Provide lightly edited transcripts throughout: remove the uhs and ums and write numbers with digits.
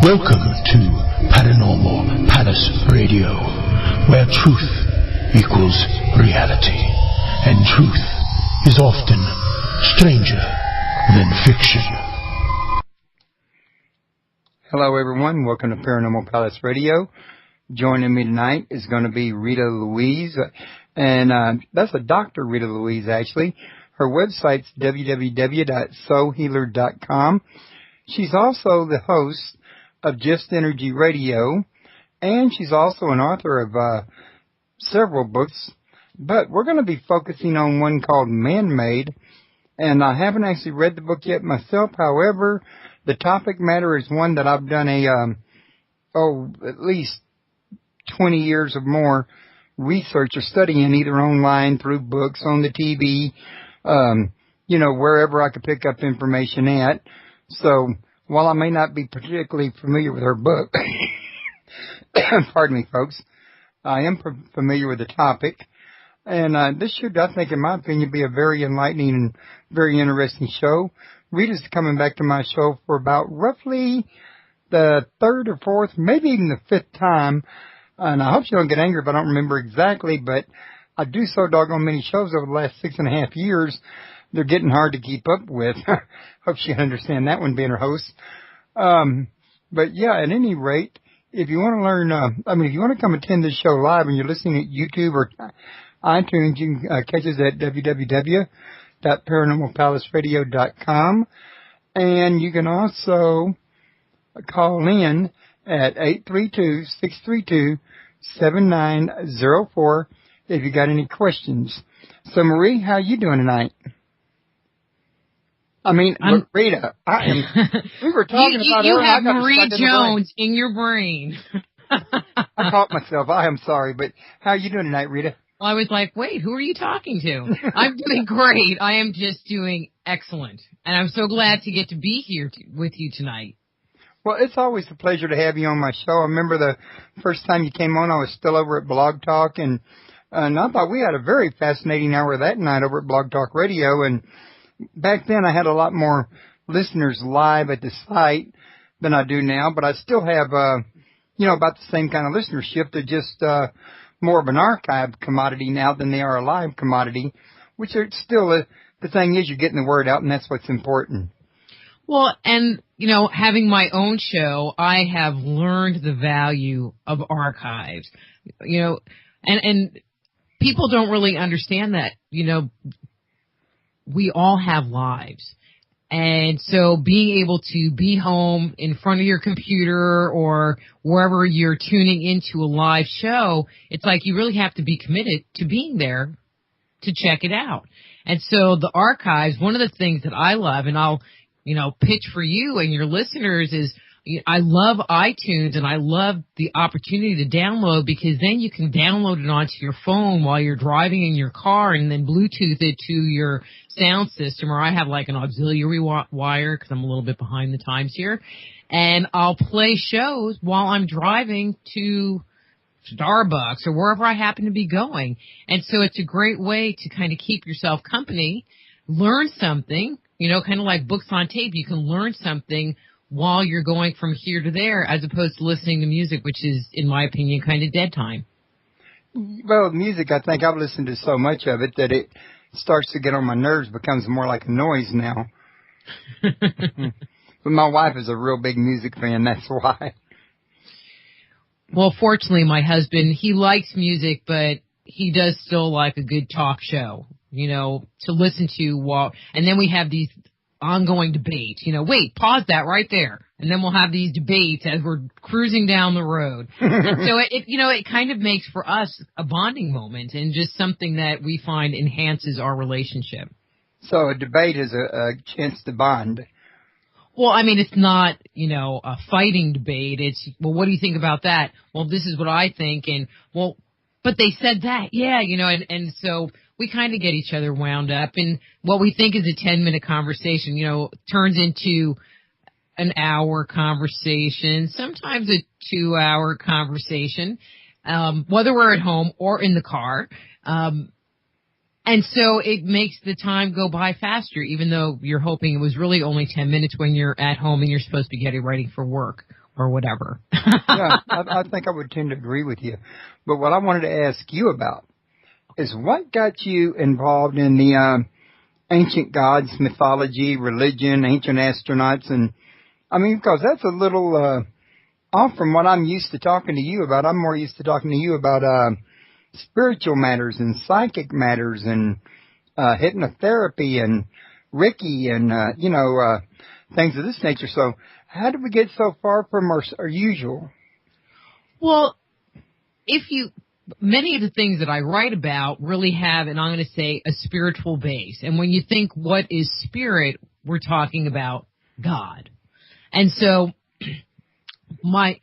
Welcome to Paranormal Palace Radio, where truth equals reality, and truth is often stranger than fiction. Hello everyone, welcome to Paranormal Palace Radio. Joining me tonight is going to be Rita Louise, and that's a Dr. Rita Louise actually. Her website's www.soulhealer.com. She's also the host of Just Energy Radio, and she's also an author of several books, but we're going to be focusing on one called Man-Made, and I haven't actually read the book yet myself. However, the topic matter is one that I've done at least 20 years or more research or studying, either online, through books, on the TV, wherever I could pick up information at. So while I may not be particularly familiar with her book, pardon me, folks, I am familiar with the topic. And this should, I think, in my opinion, be a very enlightening and very interesting show. Rita's coming back to my show for about roughly the third or fourth, maybe even the fifth time. And I hope she don't get angry if I don't remember exactly, but I do so doggone many shows over the last 6.5 years. They're getting hard to keep up with. Hope she can understand that one, being her host. But yeah, at any rate, if you want to learn, if you want to come attend this show live and you're listening at YouTube or iTunes, you can catch us at www.paranormalpalaceradio.com. And you can call in at 832-632-7904 if you got any questions. So, Marie, how you doing tonight? Rita, we were talking about you her. have Marie Jones in your brain. I caught myself. I am sorry, but how are you doing tonight, Rita? I was like, wait, who are you talking to? I'm doing great. I am just doing excellent. And I'm so glad to get to be here with you tonight. Well, it's always a pleasure to have you on my show. I remember the first time you came on, I was still over at Blog Talk, and I thought we had a very fascinating hour that night over at Blog Talk Radio. And back then I had a lot more listeners live at the site than I do now, but I still have, about the same kind of listenership. They're just more of an archive commodity now than they are a live commodity, which are still, the thing is, you're getting the word out, and that's what's important. Well, and, having my own show, I have learned the value of archives, and people don't really understand that, we all have lives. And so being able to be home in front of your computer or wherever you're tuning into a live show, it's like you really have to be committed to being there to check it out. And so the archives, one of the things that I love, and I'll, pitch for you and your listeners, is I love iTunes, and I love the opportunity to download, because then you can download it onto your phone while you're driving in your car and then Bluetooth it to your sound system, or I have like an auxiliary wire because I'm a little bit behind the times here, and I'll play shows while I'm driving to Starbucks or wherever I happen to be going. And so it's a great way to kind of keep yourself company, learn something, kind of like books on tape. You can learn something while you're going from here to there, as opposed to listening to music, which is, in my opinion, kind of dead time. Well, music, I think I've listened to so much of it that it starts to get on my nerves, becomes more like a noise now. But my wife is a real big music fan, that's why. Well, fortunately, my husband, he likes music, but he does still like a good talk show, to listen to while, and then we have these ongoing debates, wait, pause that right there. And then we'll have these debates as we're cruising down the road. And so it kind of makes for us a bonding moment, and just something that we find enhances our relationship. So a debate is a chance to bond. Well, it's not, a fighting debate. It's, well, what do you think about that? Well, this is what I think. And, well, but they said that. Yeah, and so we kind of get each other wound up. And what we think is a 10-minute conversation, turns into an hour conversation, sometimes a 2-hour conversation, whether we're at home or in the car. And so it makes the time go by faster, even though you're hoping it was really only 10 minutes when you're at home and you're supposed to be getting ready for work or whatever. Yeah, I think I would tend to agree with you. But what I wanted to ask you about is what got you involved in the ancient gods, mythology, religion, ancient astronauts, and I mean, because that's a little off from what I'm used to talking to you about. I'm more used to talking to you about spiritual matters and psychic matters and hypnotherapy and Reiki and, things of this nature. So how did we get so far from our usual? Well, many of the things that I write about really have, and I'm going to say, a spiritual base. And when you think what is spirit, we're talking about God. And so I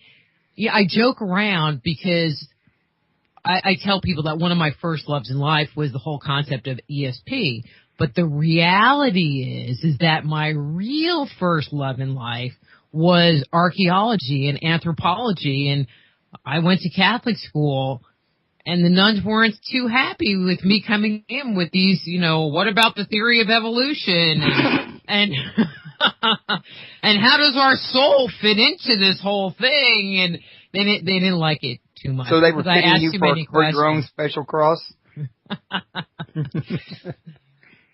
joke around because I tell people that one of my first loves in life was the whole concept of ESP. But the reality is that my real first love in life was archaeology and anthropology. And I went to Catholic school, and the nuns weren't too happy with me coming in with these, what about the theory of evolution? And and how does our soul fit into this whole thing? And they didn't like it too much. So they were fitting you for your own special cross?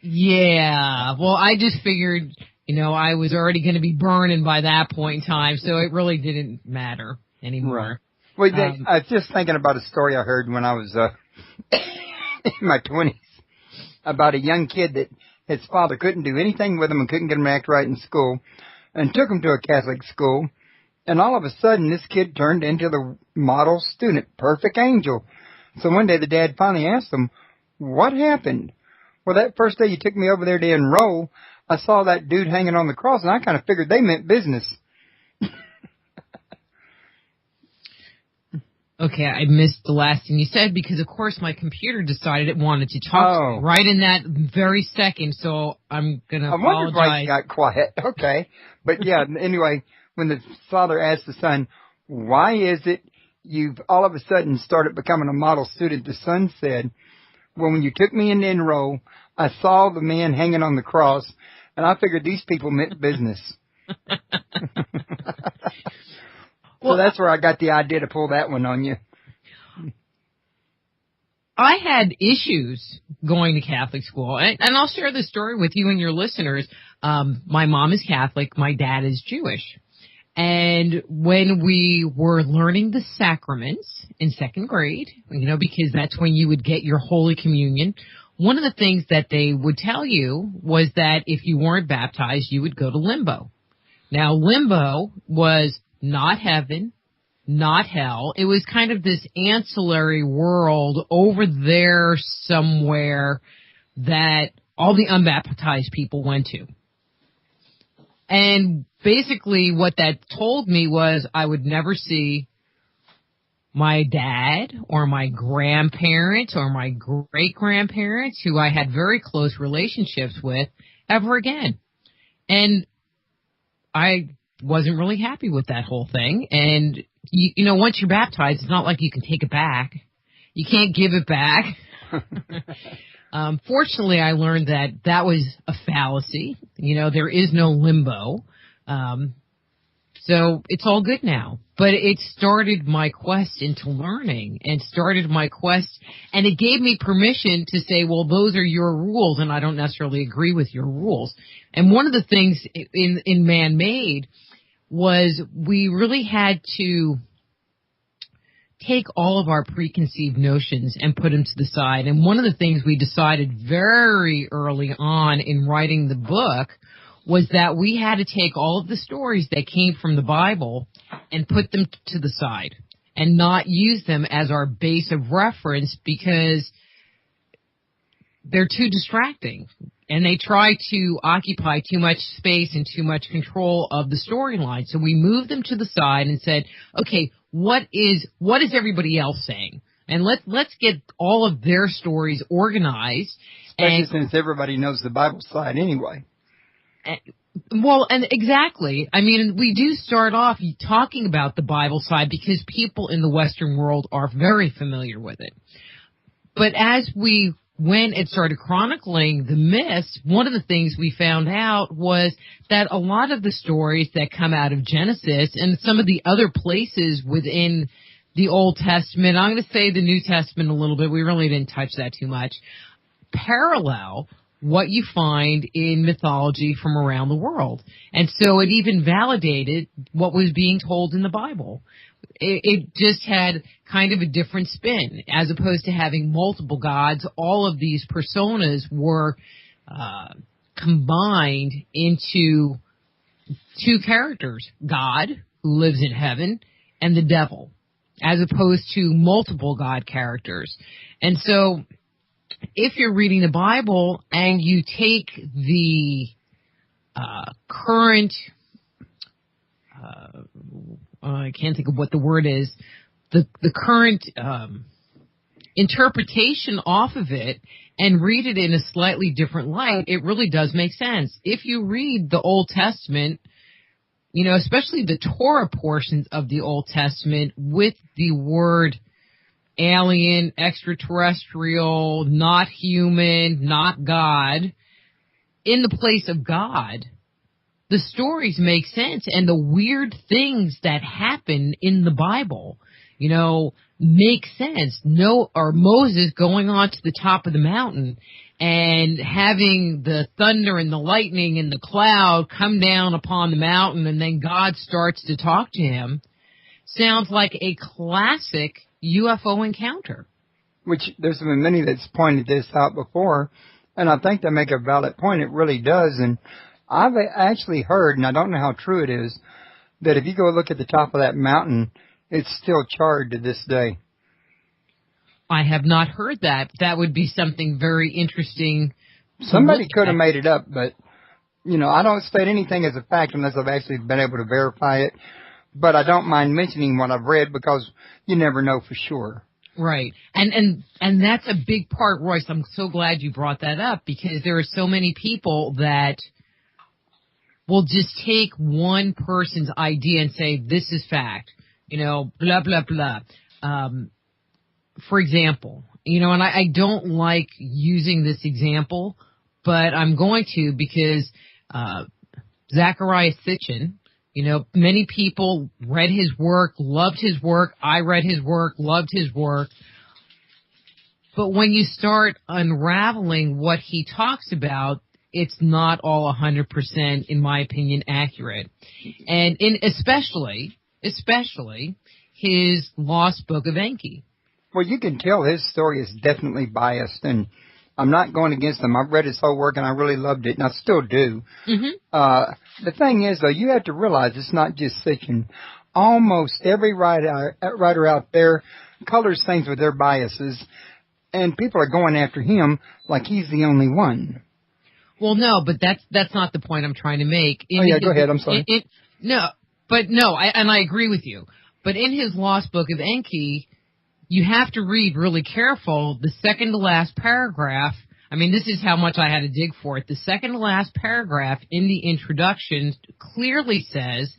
Yeah. Well, I just figured, I was already going to be burning by that point in time, so it really didn't matter anymore. Right. Well, I was just thinking about a story I heard when I was in my 20s about a young kid that his father couldn't do anything with him and couldn't get him to act right in school, and took him to a Catholic school, and all of a sudden this kid turned into the model student, perfect angel. So one day the dad finally asked him, what happened? Well, that first day you took me over there to enroll, I saw that dude hanging on the cross, and I kind of figured they meant business. Okay, I missed the last thing you said because, of course, my computer decided it wanted to talk right in that very second, so I'm going to apologize. I wondered why you got quiet. Okay. But, yeah, anyway, when the father asked the son, why is it you've all of a sudden started becoming a model student, the son said, well, when you took me in to enroll, I saw the man hanging on the cross, and I figured these people meant business. So that's where I got the idea to pull that one on you. I had issues going to Catholic school, and I'll share this story with you and your listeners. My mom is Catholic. My dad is Jewish. And when we were learning the sacraments in second grade, because that's when you would get your Holy Communion, one of the things that they would tell you was that if you weren't baptized, you would go to limbo. Now, limbo was not heaven, not hell. It was kind of this ancillary world over there somewhere that all the unbaptized people went to. And basically what that told me was I would never see my dad or my grandparents or my great-grandparents, who I had very close relationships with, ever again. And I wasn't really happy with that whole thing. And, once you're baptized, it's not like you can take it back. You can't give it back. Fortunately, I learned that was a fallacy. There is no limbo. So it's all good now. But it started my quest into learning and it gave me permission to say, well, those are your rules, and I don't necessarily agree with your rules. And one of the things in man-made was we really had to take all of our preconceived notions and put them to the side. And one of the things we decided very early on in writing the book was that we had to take all of the stories that came from the Bible and put them to the side and not use them as our base of reference because they're too distracting. And they try to occupy too much space and too much control of the storyline. So we moved them to the side and said, okay, what is everybody else saying? And let's get all of their stories organized. Especially since everybody knows the Bible side anyway. Well, and exactly. I mean, we do start off talking about the Bible side because people in the Western world are very familiar with it. But as we when it started chronicling the myths, one of the things we found out was that a lot of the stories that come out of Genesis and some of the other places within the Old Testament, I'm going to say the New Testament a little bit, we really didn't touch that too much, parallel what you find in mythology from around the world. And so it even validated what was being told in the Bible. It just had kind of a different spin. As opposed to having multiple gods, all of these personas were combined into two characters, God, who lives in heaven, and the devil, as opposed to multiple God characters. And so if you're reading the Bible and you take the current, I can't think of what the word is, the current interpretation off of it and read it in a slightly different light, it really does make sense. If you read the Old Testament, you know, especially the Torah portions of the Old Testament with the word alien, extraterrestrial, not human, not God, in the place of God, the stories make sense, and the weird things that happen in the Bible, you know, make sense. Or Moses going on to the top of the mountain and having the thunder and the lightning and the cloud come down upon the mountain, and then God starts to talk to him, sounds like a classic UFO encounter. Which there's been many that's pointed this out before, and I think they make a valid point. It really does. And I've actually heard, and I don't know how true it is, that if you go look at the top of that mountain, it's still charred to this day. I have not heard that. That would be something very interesting. Somebody could have made it up, but, you know, I don't state anything as a fact unless I've actually been able to verify it. But I don't mind mentioning what I've read because you never know for sure. Right. And that's a big part, Royce. I'm so glad you brought that up because there are so many people that will just take one person's idea and say, this is fact, you know, blah, blah, blah. For example, you know, and I don't like using this example, but I'm going to because Zecharia Sitchin, you know, many people read his work, loved his work. I read his work, loved his work. But when you start unraveling what he talks about, it's not all 100%, in my opinion, accurate. And especially his Lost Book of Enki. Well, you can tell his story is definitely biased, and I'm not going against him. I've read his whole work, and I really loved it, and I still do. Mm-hmm. The thing is, though, you have to realize it's not just Sitchin. Almost every writer out there colors things with their biases, and people are going after him like he's the only one. Well, no, but that's not the point I'm trying to make. Go ahead. I'm sorry. I agree with you. But in his Lost Book of Enki, you have to read really careful. The second to last paragraph, I mean, this is how much I had to dig for it. The second to last paragraph in the introduction clearly says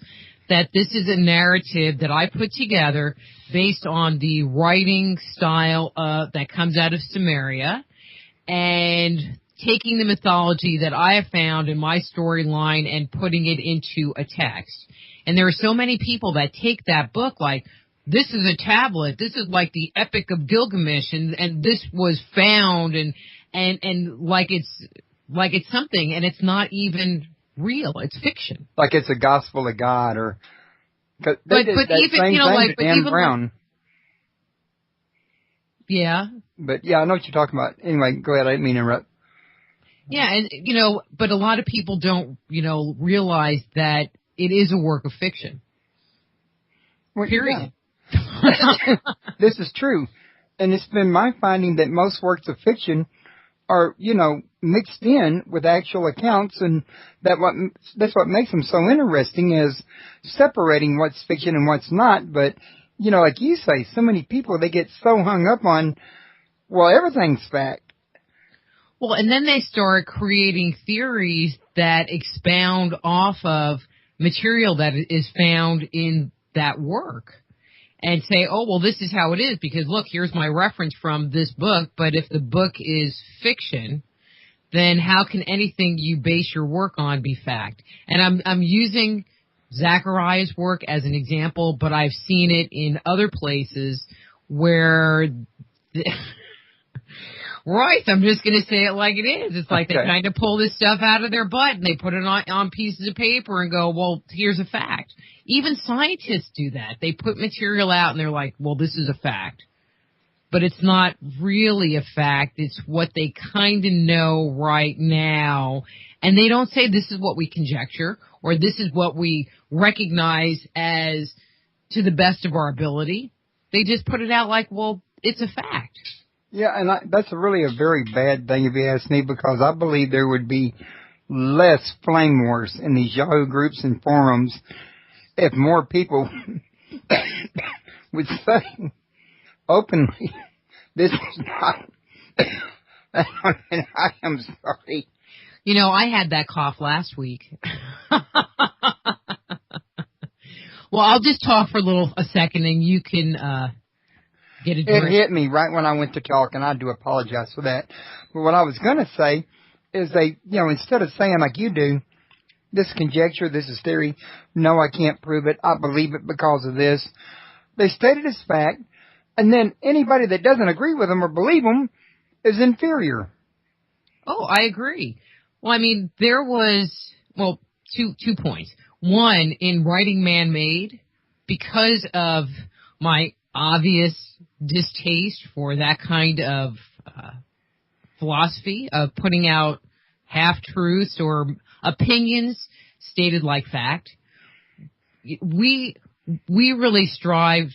that this is a narrative that I put together based on the writing style that comes out of Sumeria and taking the mythology that I have found in my storyline and putting it into a text. And there are so many people that take that book like, this is a tablet, this is like the Epic of Gilgamesh, and this was found, and like it's something, and it's not even real, it's fiction. Like it's a gospel of God, or... But even, you know, like... But Dan even Brown. Like, yeah. But, yeah, I know what you're talking about. Anyway, go ahead, I didn't mean to interrupt. Yeah, and, you know, but a lot of people don't, you know, realize that it is a work of fiction. Well, period. Yeah. This is true. And it's been my finding that most works of fiction are, you know, mixed in with actual accounts, and that's what makes them so interesting is separating what's fiction and what's not. But, you know, like you say, so many people, they get so hung up on, well, everything's fact. Well, and then they start creating theories that expound off of material that is found in that work. and say, oh, well, this is how it is because, look, here's my reference from this book. But if the book is fiction, then how can anything you base your work on be fact? And I'm using Zachariah's work as an example, but I've seen it in other places where Royce, I'm just going to say it like it is. It's like they kind of pull this stuff out of their butt and they put it on pieces of paper and go, well, here's a fact. Even scientists do that. They put material out and they're like, well, this is a fact. But it's not really a fact. It's what they kind of know right now. And they don't say this is what we conjecture or this is what we recognize as to the best of our ability. They just put it out like, well, it's a fact. Yeah, and that's really a very bad thing if you ask me, because I believe there would be less flame wars in these Yahoo groups and forums if more people would say openly, this is not, and I am sorry. You know, I had that cough last week. Well, I'll just talk for a second and you can, get a drink. It hit me right when I went to talk, and I do apologize for that. But what I was going to say is they, instead of saying like you do, this is conjecture, this is theory, no, I can't prove it, I believe it because of this, they state it as fact, and then anybody that doesn't agree with them or believe them is inferior. Oh, I agree. Well, I mean, there was, two points. One, in writing Man-Made, because of my obvious distaste for that kind of philosophy of putting out half-truths or opinions stated like fact, we really strived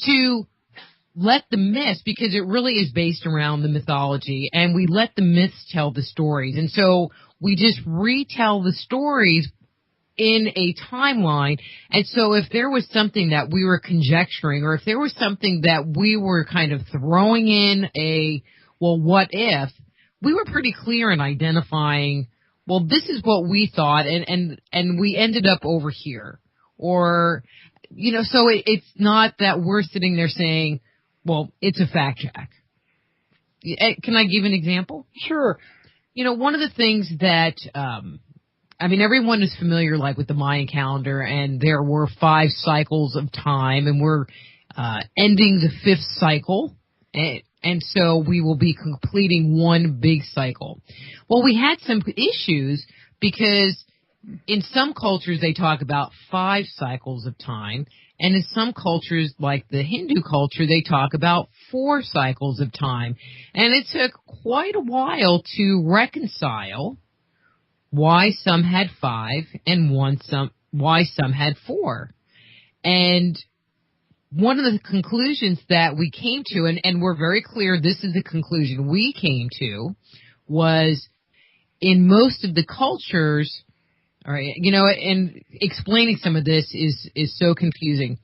to let the myths, because it really is based around the mythology, and we let the myths tell the stories. And so we just retell the stories in a timeline. And so if there was something that we were conjecturing, or if there was something that we were kind of throwing in what if, we were pretty clear in identifying, well, this is what we thought, and we ended up over here. Or, so it's not that we're sitting there saying, well, it's a fact check. Can I give an example? Sure. One of the things that, everyone is familiar, like, with the Mayan calendar, and there were 5 cycles of time, and we're ending the 5th cycle, and so we will be completing one big cycle. Well, we had some issues because in some cultures they talk about 5 cycles of time, and in some cultures, like the Hindu culture, they talk about 4 cycles of time. And it took quite a while to reconcile why some had 5 and why some had 4. And one of the conclusions that we came to, and we're very clear this is the conclusion we came to, was in most of the cultures, all right, and explaining some of this is so confusing.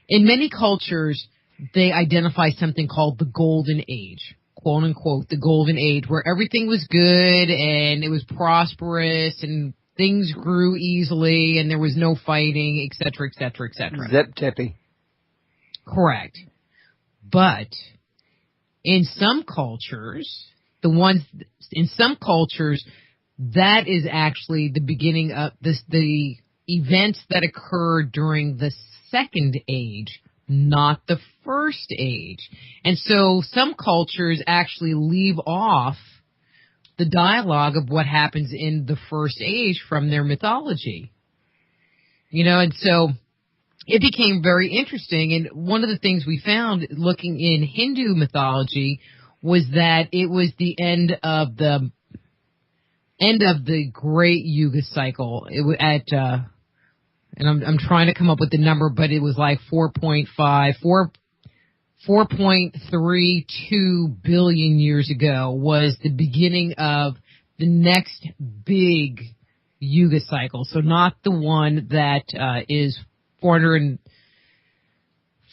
In many cultures, they identify something called the Golden Age, quote unquote, the Golden Age, where everything was good and it was prosperous and things grew easily and there was no fighting, et cetera, et cetera, et cetera. Zip-tippy. Correct. But in some cultures, that is actually the beginning of the events that occurred during the Second Age, not the First Age. And so some cultures actually leave off the dialogue of what happens in the First Age from their mythology. And so it became very interesting. And one of the things we found looking in Hindu mythology was that it was the end of the Great Yuga cycle. It was and I'm trying to come up with the number, but it was like 4.32 billion years ago was the beginning of the next big Yuga cycle. So not the one that is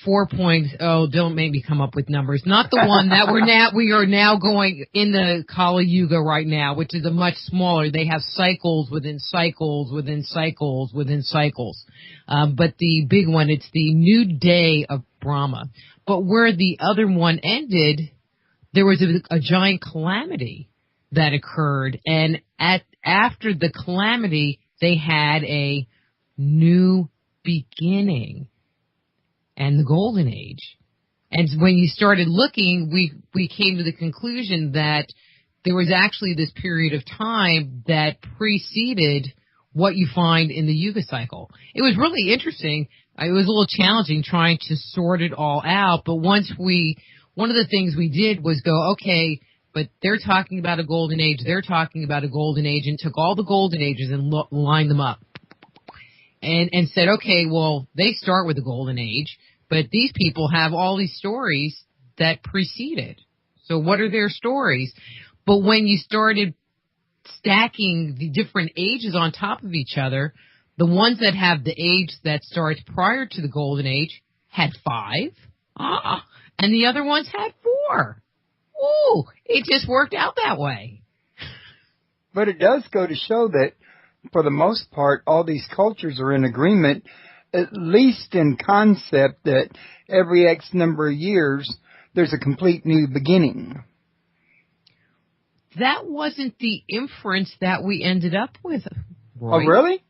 4.0, don't make me come up with numbers. Not the one that we are now going in the Kali Yuga right now, which is a much smaller. They have cycles within cycles within cycles within cycles. But the big one, it's the new day of Brahma. But where the other one ended, there was a giant calamity that occurred. And after the calamity, they had a new beginning. And the Golden Age. And when you started looking, we came to the conclusion that there was actually this period of time that preceded what you find in the Yuga cycle. It was really interesting. It was a little challenging trying to sort it all out, but one of the things we did was go, okay, but they're talking about a Golden Age, they're talking about a Golden Age, and took all the Golden Ages and lined them up. And said, okay, well, they start with the Golden Age, but these people have all these stories that preceded. So what are their stories? But when you started stacking the different ages on top of each other, the ones that have the age that starts prior to the Golden Age had 5, and the other ones had 4. Ooh, it just worked out that way. But it does go to show that, for the most part, all these cultures are in agreement, at least in concept, that every X number of years, there's a complete new beginning. That wasn't the inference that we ended up with, Roy. Oh, really?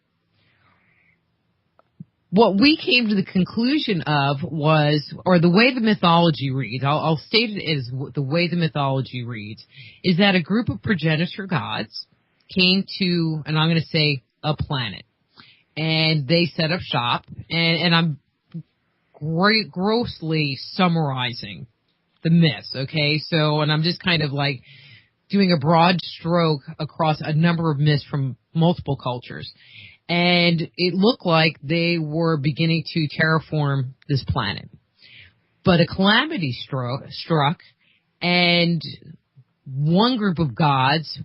What we came to the conclusion of was, or the way the mythology reads, I'll state it as the way the mythology reads, is that a group of progenitor gods came to, and I'm going to say, a planet. And they set up shop, and I'm grossly summarizing the myths, okay? So, and I'm just kind of like doing a broad stroke across a number of myths from multiple cultures. And it looked like they were beginning to terraform this planet. But a calamity struck, and one group of gods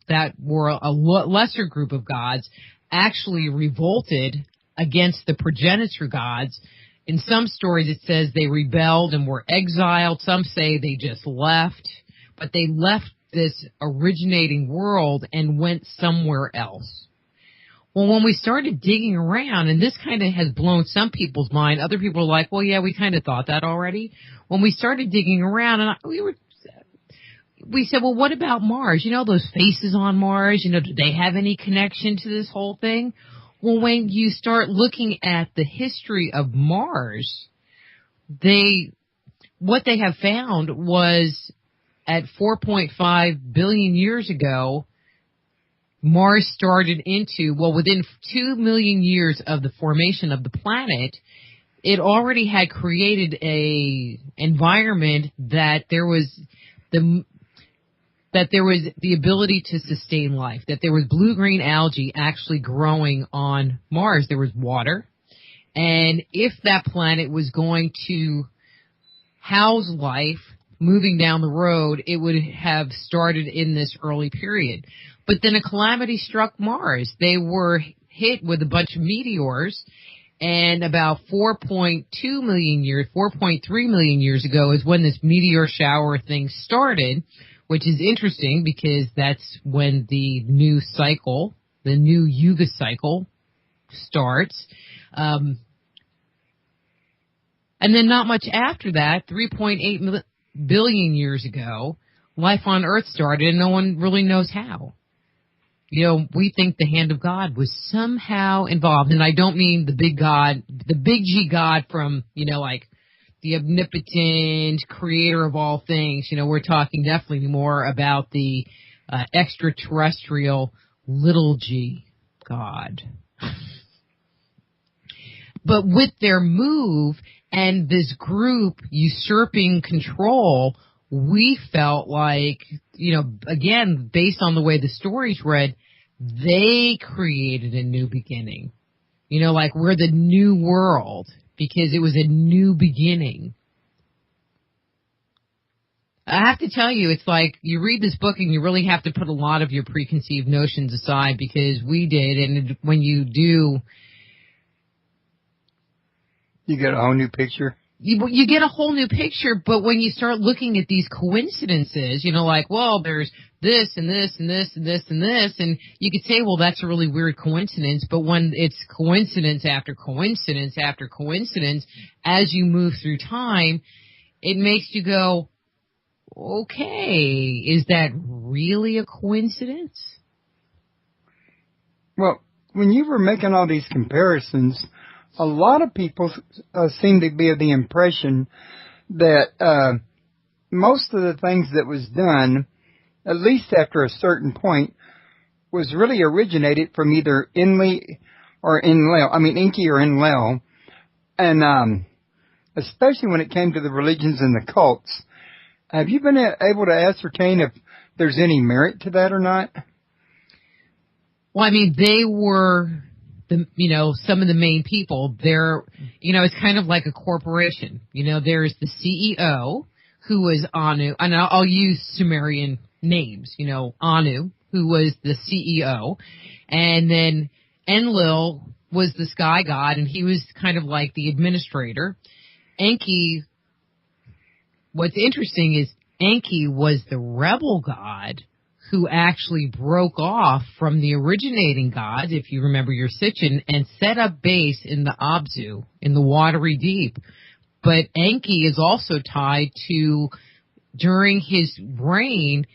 that were a lesser group of gods actually revolted against the progenitor gods. In some stories it says they rebelled and were exiled. Some say they just left. But they left this originating world and went somewhere else. Well, when we started digging around, and this kind of has blown some people's mind, other people are like, well, yeah, we kind of thought that already. When we started digging around, and we said, well, what about Mars? You know, those faces on Mars, you know, do they have any connection to this whole thing? Well, when you start looking at the history of Mars, what they have found was at 4.5 billion years ago, Mars started into, well, within 2 million years of the formation of the planet, it already had created a environment that there was the ability to sustain life, that there was blue-green algae actually growing on Mars. There was water. And if that planet was going to house life moving down the road, it would have started in this early period. But then a calamity struck Mars. They were hit with a bunch of meteors, and about 4.3 million years ago is when this meteor shower thing started, which is interesting because that's when the new cycle, the new Yuga cycle, starts. And then not much after that, 3.8 billion years ago, life on Earth started, and no one really knows how. You know, we think the hand of God was somehow involved, and I don't mean the big God, the big G God from, you know, like the omnipotent creator of all things. You know, we're talking definitely more about the extraterrestrial little G God. But with their move and this group usurping control, we felt like, you know, again, based on the way the stories read, they created a new beginning. You know, like we're the new world because it was a new beginning. I have to tell you, it's like you read this book and you really have to put a lot of your preconceived notions aside, because we did, and when you do, you get a whole new picture. you get a whole new picture, but when you start looking at these coincidences, like, well, there's this and this and this and this and this, and you could say, well, that's a really weird coincidence, but when it's coincidence after coincidence after coincidence, as you move through time, it makes you go, okay, is that really a coincidence? Well, when you were making all these comparisons, a lot of people seem to be of the impression that most of the things that was done, at least after a certain point, was really originated from either Enki or Enlil. And especially when it came to the religions and the cults. Have you been able to ascertain if there's any merit to that or not? Well, they were some of the main people. They're, it's kind of like a corporation. There's the CEO, who was Anu, and I'll use Sumerian names, Anu, who was the CEO, and then Enlil was the sky god, and he was kind of like the administrator. Enki, what's interesting is Enki was the rebel god who actually broke off from the originating gods, if you remember your Sitchin, and set up base in the Abzu, in the watery deep. But Enki is also tied to, during his reign,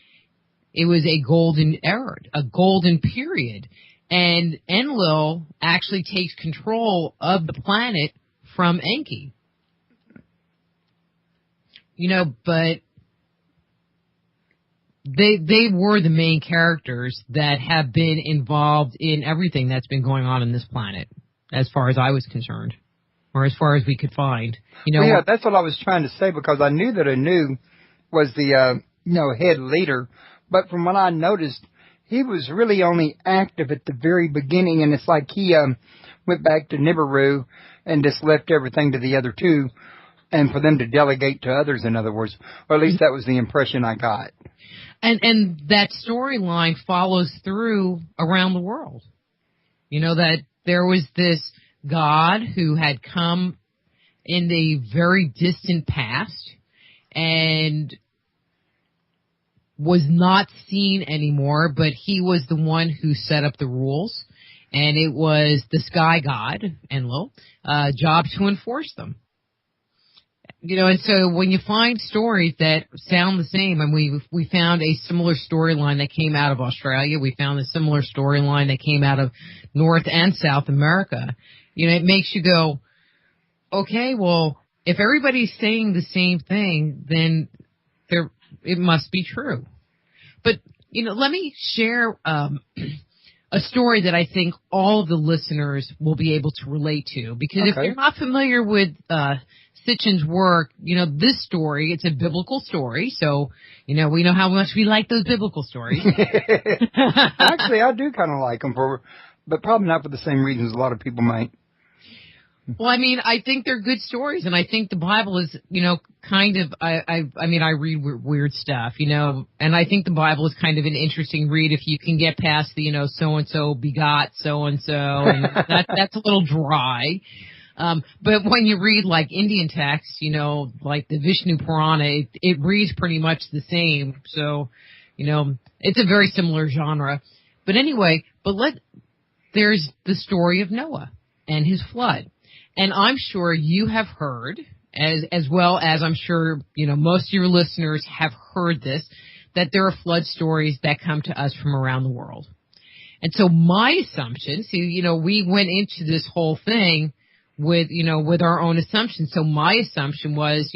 it was a golden era, a golden period. And Enlil actually takes control of the planet from Enki. But they were the main characters that have been involved in everything that's been going on this planet, as far as I was concerned, or as far as we could find. Well, yeah, that's what I was trying to say, because I knew that Anu was the head leader, but from what I noticed, he was really only active at the very beginning, and it's like he went back to LaRue and just left everything to the other two, and for them to delegate to others, in other words. Or at least that was the impression I got. And that storyline follows through around the world. That there was this God who had come in the very distant past and was not seen anymore, but he was the one who set up the rules, and it was the sky god, Enlil, job to enforce them. And so when you find stories that sound the same, and we found a similar storyline that came out of Australia, we found a similar storyline that came out of North and South America, it makes you go, okay, well, if everybody's saying the same thing, then it must be true. But, let me share a story that I think all of the listeners will be able to relate to, because if you're not familiar with Sitchin's work, this story, it's a biblical story, so, we know how much we like those biblical stories. Actually, I do kind of like them, but probably not for the same reasons a lot of people might. Well, I think they're good stories, and I think the Bible is, kind of, I read weird stuff, and I think the Bible is kind of an interesting read if you can get past the, so-and-so begot so-and-so, and that's a little dry. But when you read like Indian texts, like the Vishnu Purana, it reads pretty much the same. So, it's a very similar genre. But anyway, there's the story of Noah and his flood. And I'm sure you have heard, as well as I'm sure, most of your listeners have heard this, that there are flood stories that come to us from around the world. And so my assumption, we went into this whole thing with our own assumptions. So my assumption was,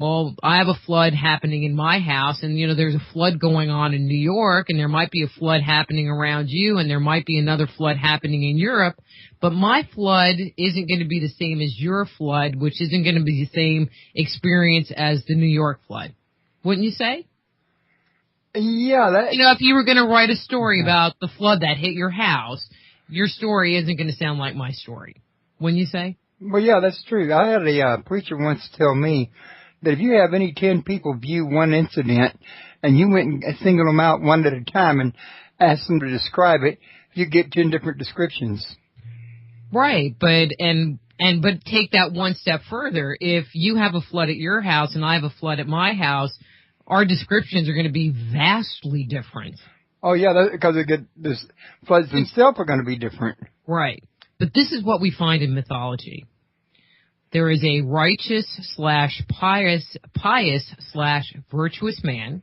well, I have a flood happening in my house, and, there's a flood going on in New York, and there might be a flood happening around you, and there might be another flood happening in Europe, but my flood isn't going to be the same as your flood, which isn't going to be the same experience as the New York flood. Wouldn't you say? Yeah. If you were going to write a story about the flood that hit your house, your story isn't going to sound like my story. Wouldn't you say? Well, yeah, that's true. I had a preacher once tell me that if you have any 10 people view one incident and you went and singled them out one at a time and asked them to describe it, you get 10 different descriptions. Right, and But take that one step further. If you have a flood at your house and I have a flood at my house, our descriptions are going to be vastly different. Oh, yeah, because the floods themselves are going to be different. Right. But this is what we find in mythology. There is a righteous/pious/virtuous man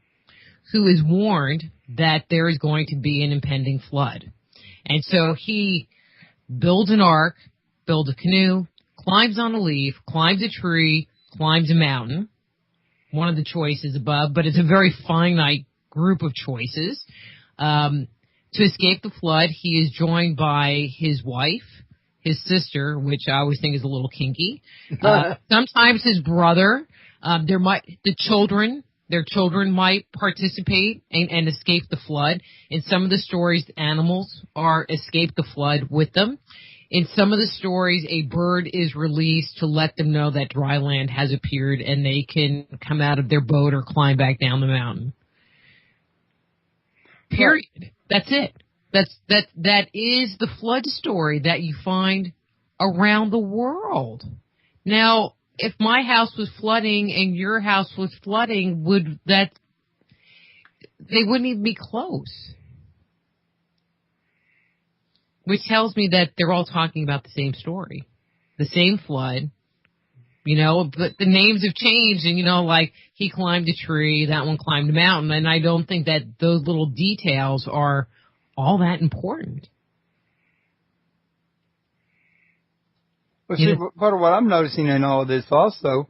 who is warned that there is going to be an impending flood. And so he builds an ark, builds a canoe, climbs on a leaf, climbs a tree, climbs a mountain. One of the choices above, but it's a very finite group of choices. To escape the flood, he is joined by his wife, his sister, which I always think is a little kinky. Sometimes his brother. Their children might participate and escape the flood. In some of the stories, animals escape the flood with them. In some of the stories, a bird is released to let them know that dry land has appeared and they can come out of their boat or climb back down the mountain. Period. That's it. That is the flood story that you find around the world. Now, if my house was flooding and your house was flooding, they wouldn't even be close. Which tells me that they're all talking about the same story, the same flood, but the names have changed and, like he climbed a tree, that one climbed a mountain. And I don't think that those little details are all that important. Well, see, part of what I'm noticing in all of this also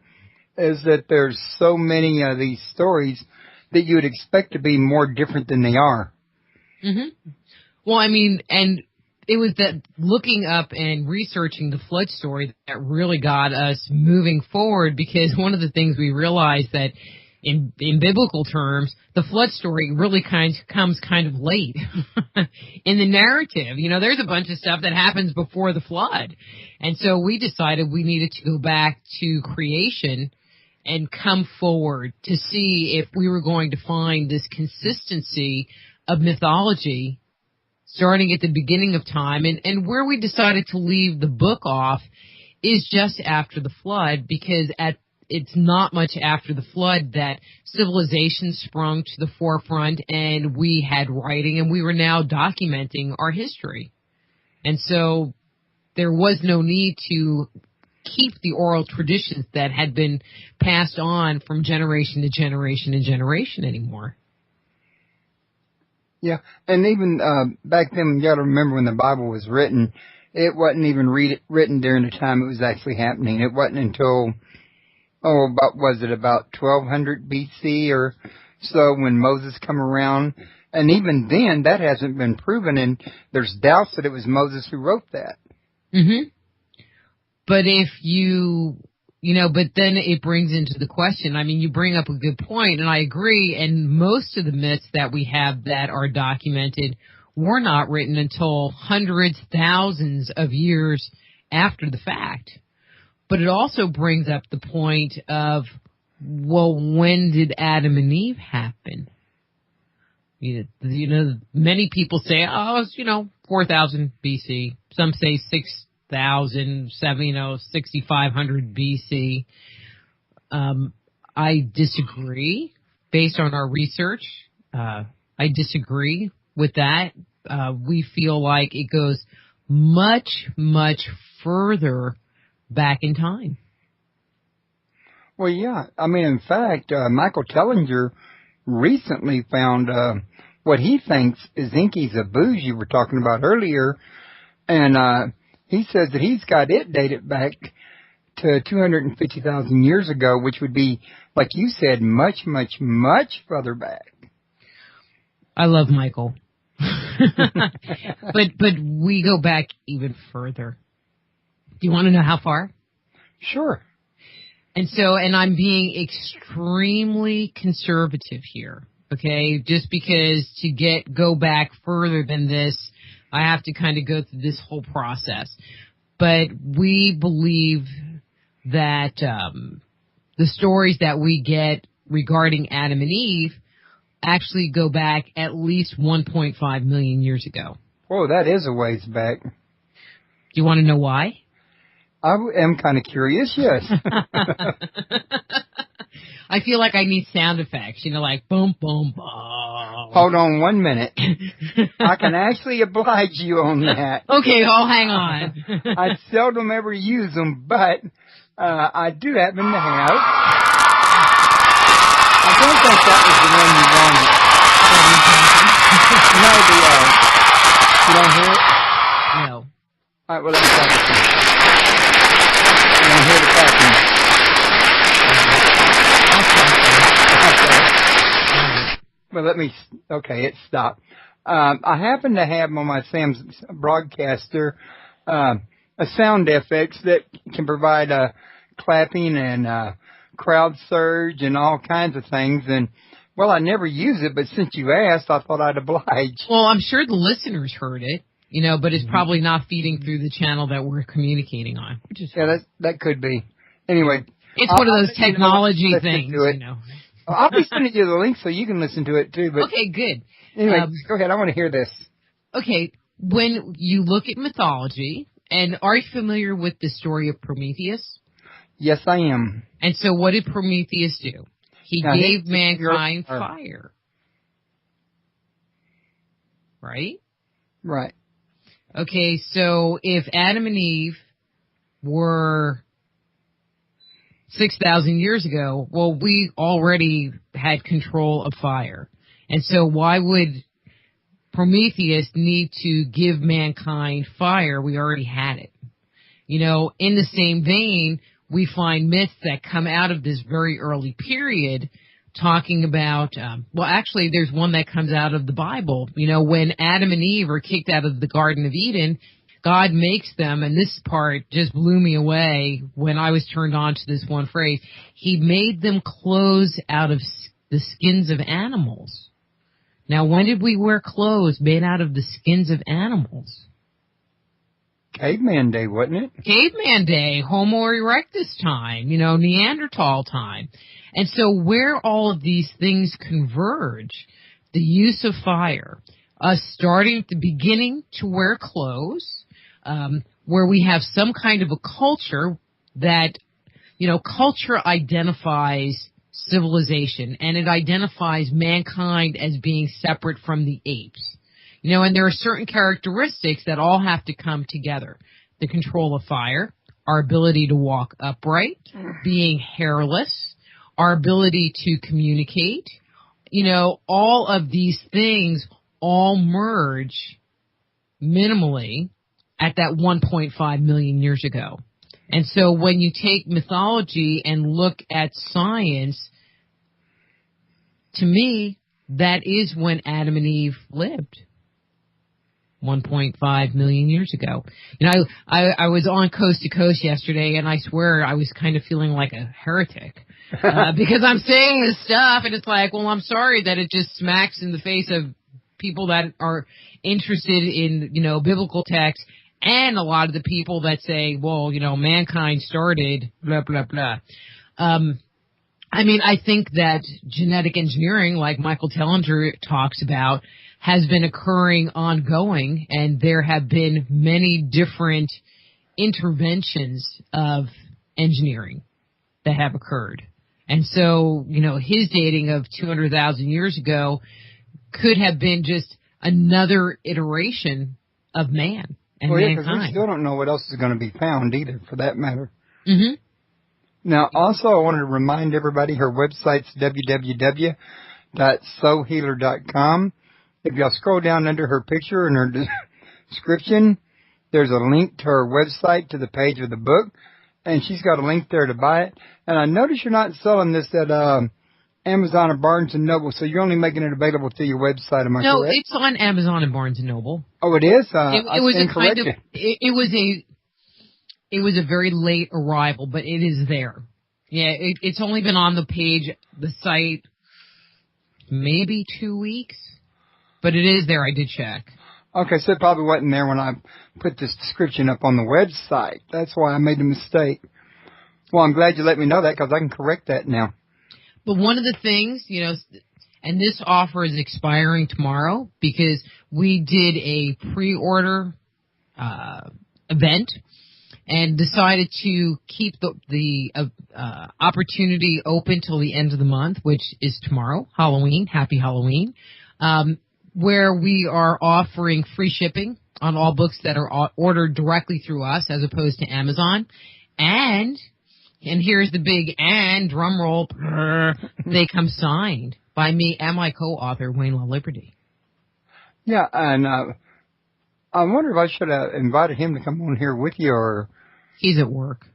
is that there's so many of these stories that you would expect to be more different than they are. Mm-hmm. Well, I mean, and it was that looking up and researching the flood story that really got us moving forward, because one of the things we realized that in biblical terms, the flood story really comes kind of late in the narrative. There's a bunch of stuff that happens before the flood. And so we decided we needed to go back to creation and come forward to see if we were going to find this consistency of mythology starting at the beginning of time. And where we decided to leave the book off is just after the flood, because it's not much after the flood that civilization sprung to the forefront and we had writing and we were now documenting our history. And so there was no need to keep the oral traditions that had been passed on from generation to generation to generation anymore. Yeah, and even back then, you got to remember when the Bible was written, it wasn't even written during the time it was actually happening. It wasn't until, about 1200 BC or so when Moses come around. And even then, that hasn't been proven, and there's doubts that it was Moses who wrote that. Mm-hmm. But but then it brings into the question, I mean, you bring up a good point, and I agree, and most of the myths that we have that are documented were not written until hundreds, thousands of years after the fact. But it also brings up the point of, well, when did Adam and Eve happen? Many people say, it's 4,000 BC. Some say 6,500 BC. I disagree. Based on our research, I disagree with that. We feel like it goes much, much further back in time. Well, yeah. I mean, in fact, Michael Tellinger recently found what he thinks is Enki's Abuz you were talking about earlier, and he says that he's got it dated back to 250,000 years ago, which would be, like you said, much, much, much further back. I love Michael. But we go back even further. Do you want to know how far? Sure. And I'm being extremely conservative here, okay? Just because to go back further than this, I have to kind of go through this whole process. But we believe that the stories that we get regarding Adam and Eve actually go back at least 1.5 million years ago. Oh, that is a ways back. Do you want to know why? I am kind of curious, yes. I feel like I need sound effects, like boom, boom, boom. Hold on 1 minute. I can actually oblige you on that. Okay, hang on. I seldom ever use them, but I do happen to have. I don't think that was the one you wanted. No, you don't hear it? No. All right, well, let me try this one. You don't hear the clapping. Well, okay, it stopped. I happen to have on my Sam's broadcaster a sound FX that can provide clapping and crowd surge and all kinds of things. And, well, I never use it, but since you asked, I thought I'd oblige. Well, I'm sure the listeners heard it, but it's probably not feeding through the channel that we're communicating on. Which is that could be. Anyway. It's one of those technology things, I'll be sending you the link so you can listen to it, too. But okay, good. Anyway, go ahead. I want to hear this. Okay, when you look at mythology, and are you familiar with the story of Prometheus? Yes, I am. And so what did Prometheus do? He gave mankind fire. Right? Right. Okay, so if Adam and Eve were 6,000 years ago, well, we already had control of fire. And so why would Prometheus need to give mankind fire? We already had it. In the same vein, we find myths that come out of this very early period talking about, actually there's one that comes out of the Bible. When Adam and Eve are kicked out of the Garden of Eden, God makes them, and this part just blew me away when I was turned on to this one phrase, he made them clothes out of the skins of animals. Now, when did we wear clothes made out of the skins of animals? Caveman day, wasn't it? Caveman day, Homo erectus time, Neanderthal time. And so where all of these things converge, the use of fire, us starting at the beginning to wear clothes, where we have some kind of a culture that, culture identifies civilization, and it identifies mankind as being separate from the apes. And there are certain characteristics that all have to come together. The control of fire, our ability to walk upright, being hairless, our ability to communicate, all of these things all merge minimally at that 1.5 million years ago. And so when you take mythology and look at science, to me, that is when Adam and Eve lived. 1.5 million years ago. I was on Coast to Coast yesterday, and I swear I was kind of feeling like a heretic. Because I'm saying this stuff, and it's like, well, I'm sorry that it just smacks in the face of people that are interested in, biblical texts, and a lot of the people that say, well, mankind started, blah, blah, blah. I think that genetic engineering, like Michael Tellinger talks about, has been occurring ongoing, and there have been many different interventions of engineering that have occurred. And so, his dating of 200,000 years ago could have been just another iteration of man and mankind. Because we still don't know what else is going to be found either, for that matter. Mm-hmm. Now, also, I wanted to remind everybody her website's www.soulhealer.com. If y'all scroll down under her picture and her description, there's a link to her website to the page of the book, and she's got a link there to buy it. And I notice you're not selling this at Amazon or Barnes & Noble, so you're only making it available through your website, am I correct? No, it's on Amazon and Barnes & Noble. Oh, it is? It was a very late arrival, but it is there. Yeah, it's only been on the page, the site, maybe 2 weeks, but it is there. I did check. Okay, so it probably wasn't there when I put this description up on the website. That's why I made the mistake. Well, I'm glad you let me know that, because I can correct that now. But one of the things, and this offer is expiring tomorrow, because we did a pre-order event, and decided to keep the opportunity open till the end of the month, which is tomorrow, Halloween. Happy Halloween. Where we are offering free shipping on all books that are ordered directly through us as opposed to Amazon. And here's the big and, drum roll, they come signed by me and my co-author, Wayne Law Liberty. Yeah, and I wonder if I should have invited him to come on here with you, or... He's at work.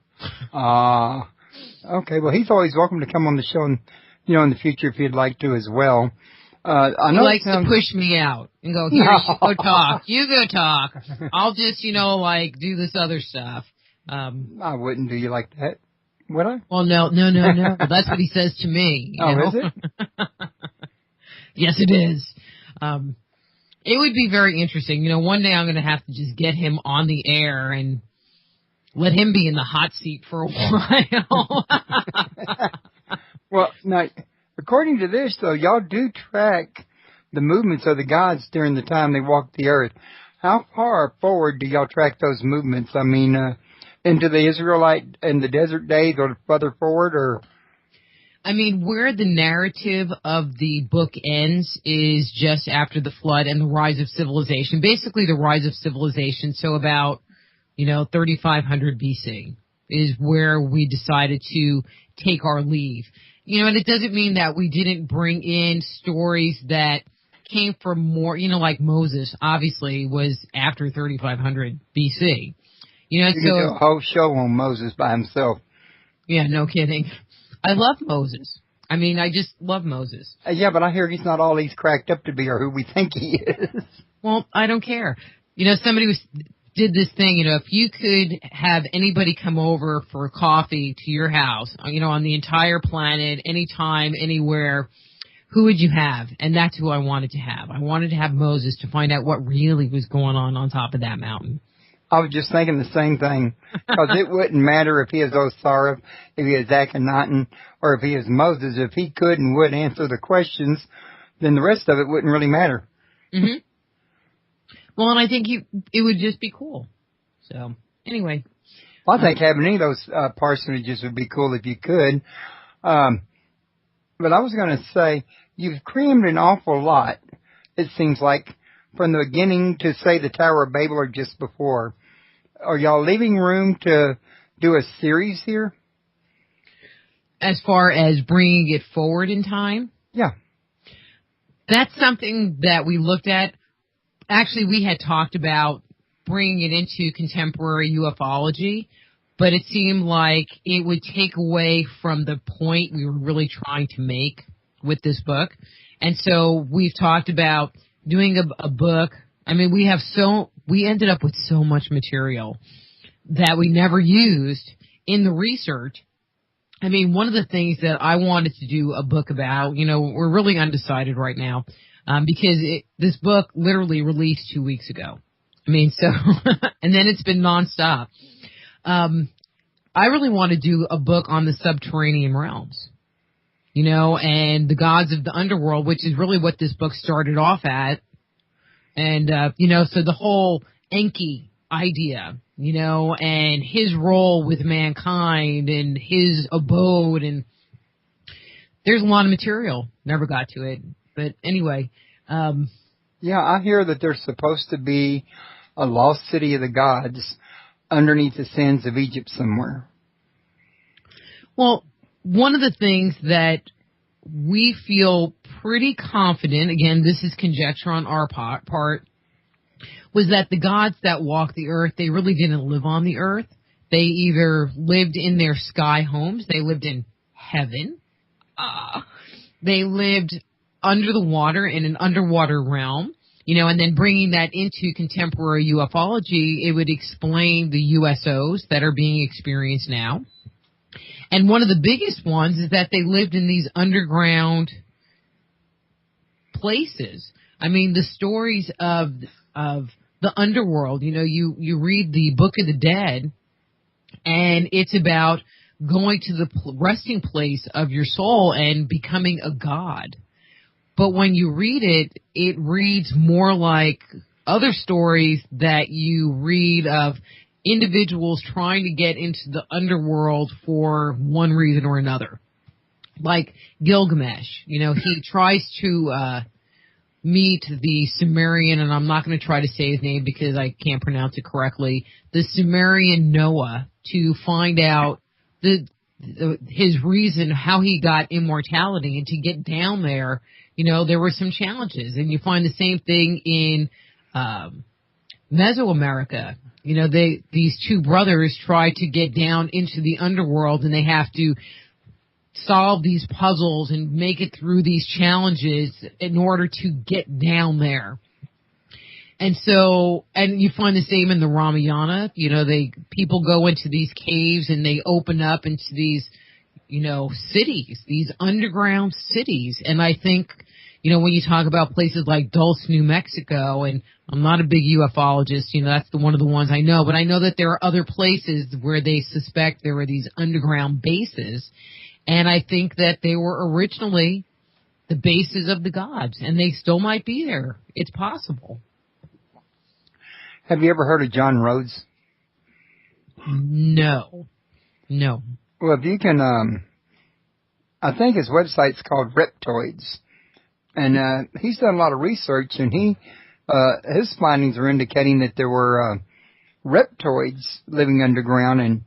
Okay, well, he's always welcome to come on the show, and, in the future if he'd like to as well. I know he likes to push me out and go, here, you go talk. You go talk. I'll just, do this other stuff. I wouldn't do you like that, would I? Well, no. That's what he says to me. Is it? Yes, it is. It would be very interesting. One day I'm going to have to just get him on the air and let him be in the hot seat for a while. Well, now, according to this, though, y'all do track the movements of the gods during the time they walk the earth. How far forward do y'all track those movements? I mean, into the Israelite and the desert days, or further forward, or? I mean, where the narrative of the book ends is just after the flood and the rise of civilization. Basically, the rise of civilization. So about, 3500 BC is where we decided to take our leave. And it doesn't mean that we didn't bring in stories that came from more, like Moses, obviously, was after 3500 BC. You could do a whole show on Moses by himself. Yeah, no kidding. I love Moses. I mean, I just love Moses. Yeah, but I hear he's not all he's cracked up to be or who we think he is. Well, I don't care. Somebody did this thing, if you could have anybody come over for coffee to your house, on the entire planet, anytime, anywhere, who would you have? And that's who I wanted to have. I wanted to have Moses to find out what really was going on top of that mountain. I was just thinking the same thing, because it wouldn't matter if he is Osiris, if he is Akhenaten, or if he is Moses. If he could and would answer the questions, then the rest of it wouldn't really matter. Mm-hmm. Well, and I think it would just be cool. So, anyway. Well, I think having any of those personages would be cool if you could. But I was going to say, you've crammed an awful lot, it seems like, from the beginning to, say, the Tower of Babel or just before. Are y'all leaving room to do a series here? As far as bringing it forward in time? Yeah. That's something that we looked at. Actually, we had talked about bringing it into contemporary ufology, but it seemed like it would take away from the point we were really trying to make with this book. And so we've talked about doing a book. I mean, we ended up with so much material that we never used in the research. I mean, one of the things that I wanted to do a book about, we're really undecided right now, because this book literally released 2 weeks ago. I mean, so, and then it's been nonstop. I really want to do a book on the subterranean realms, and the gods of the underworld, which is really what this book started off at. And, so the whole Enki idea, and his role with mankind and his abode, and there's a lot of material. Never got to it. But anyway. Yeah, I hear that there's supposed to be a lost city of the gods underneath the sands of Egypt somewhere. Well, one of the things that we feel pretty confident, again, this is conjecture on our part, was that the gods that walk the earth, they really didn't live on the earth. They either lived in their sky homes, they lived in heaven, they lived under the water in an underwater realm, and then bringing that into contemporary ufology, it would explain the USOs that are being experienced now. And one of the biggest ones is that they lived in these underground places. I mean, the stories of the underworld, you read the Book of the Dead, and it's about going to the resting place of your soul and becoming a god. But when you read it, it reads more like other stories that you read of individuals trying to get into the underworld for one reason or another. Like Gilgamesh, he tries to meet the Sumerian, and I'm not going to try to say his name because I can't pronounce it correctly, the Sumerian Noah, to find out his reason, how he got immortality. And to get down there, there were some challenges. And you find the same thing in Mesoamerica. These two brothers try to get down into the underworld, and they have to solve these puzzles and make it through these challenges in order to get down there. And you find the same in the Ramayana. People go into these caves and they open up into these, cities, these underground cities. And I think, when you talk about places like Dulce, New Mexico, and I'm not a big ufologist, that's one of the ones I know, but I know that there are other places where they suspect there were these underground bases. And I think that they were originally the bases of the gods, and they still might be there. It's possible. Have you ever heard of John Rhodes? No. Well, if you can, I think his website's called Reptoids. And he's done a lot of research, and his findings are indicating that there were reptoids living underground. And,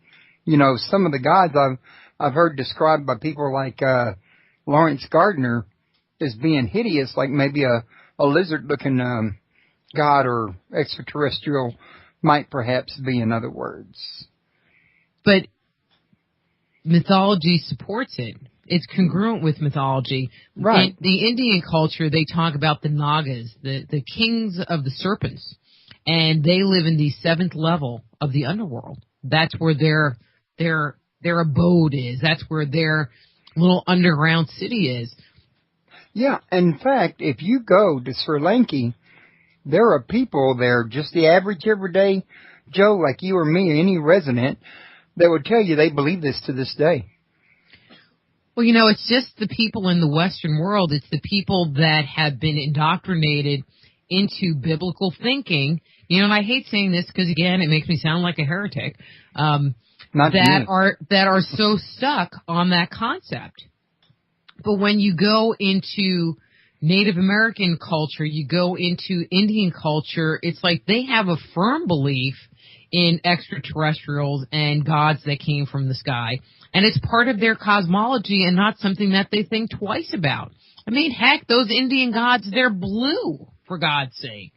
some of the gods I've heard described by people like Lawrence Gardner as being hideous, like maybe a lizard-looking god or extraterrestrial might perhaps be, in other words. But mythology supports it. It's congruent with mythology. Right. In the Indian culture, they talk about the Nagas, the kings of the serpents, and they live in the 7th level of the underworld. That's where their abode is. That's where their little underground city is. Yeah, in fact, if you go to Sri Lanka, there are people there, just the average everyday Joe like you or me or any resident, that would tell you they believe this to this day. Well, it's just the people in the Western world. It's the people that have been indoctrinated into biblical thinking. And I hate saying this because, again, it makes me sound like a heretic. That are so stuck on that concept. But when you go into Native American culture, you go into Indian culture, it's like they have a firm belief in extraterrestrials and gods that came from the sky. And it's part of their cosmology and not something that they think twice about. I mean, heck, those Indian gods, they're blue, for God's sake.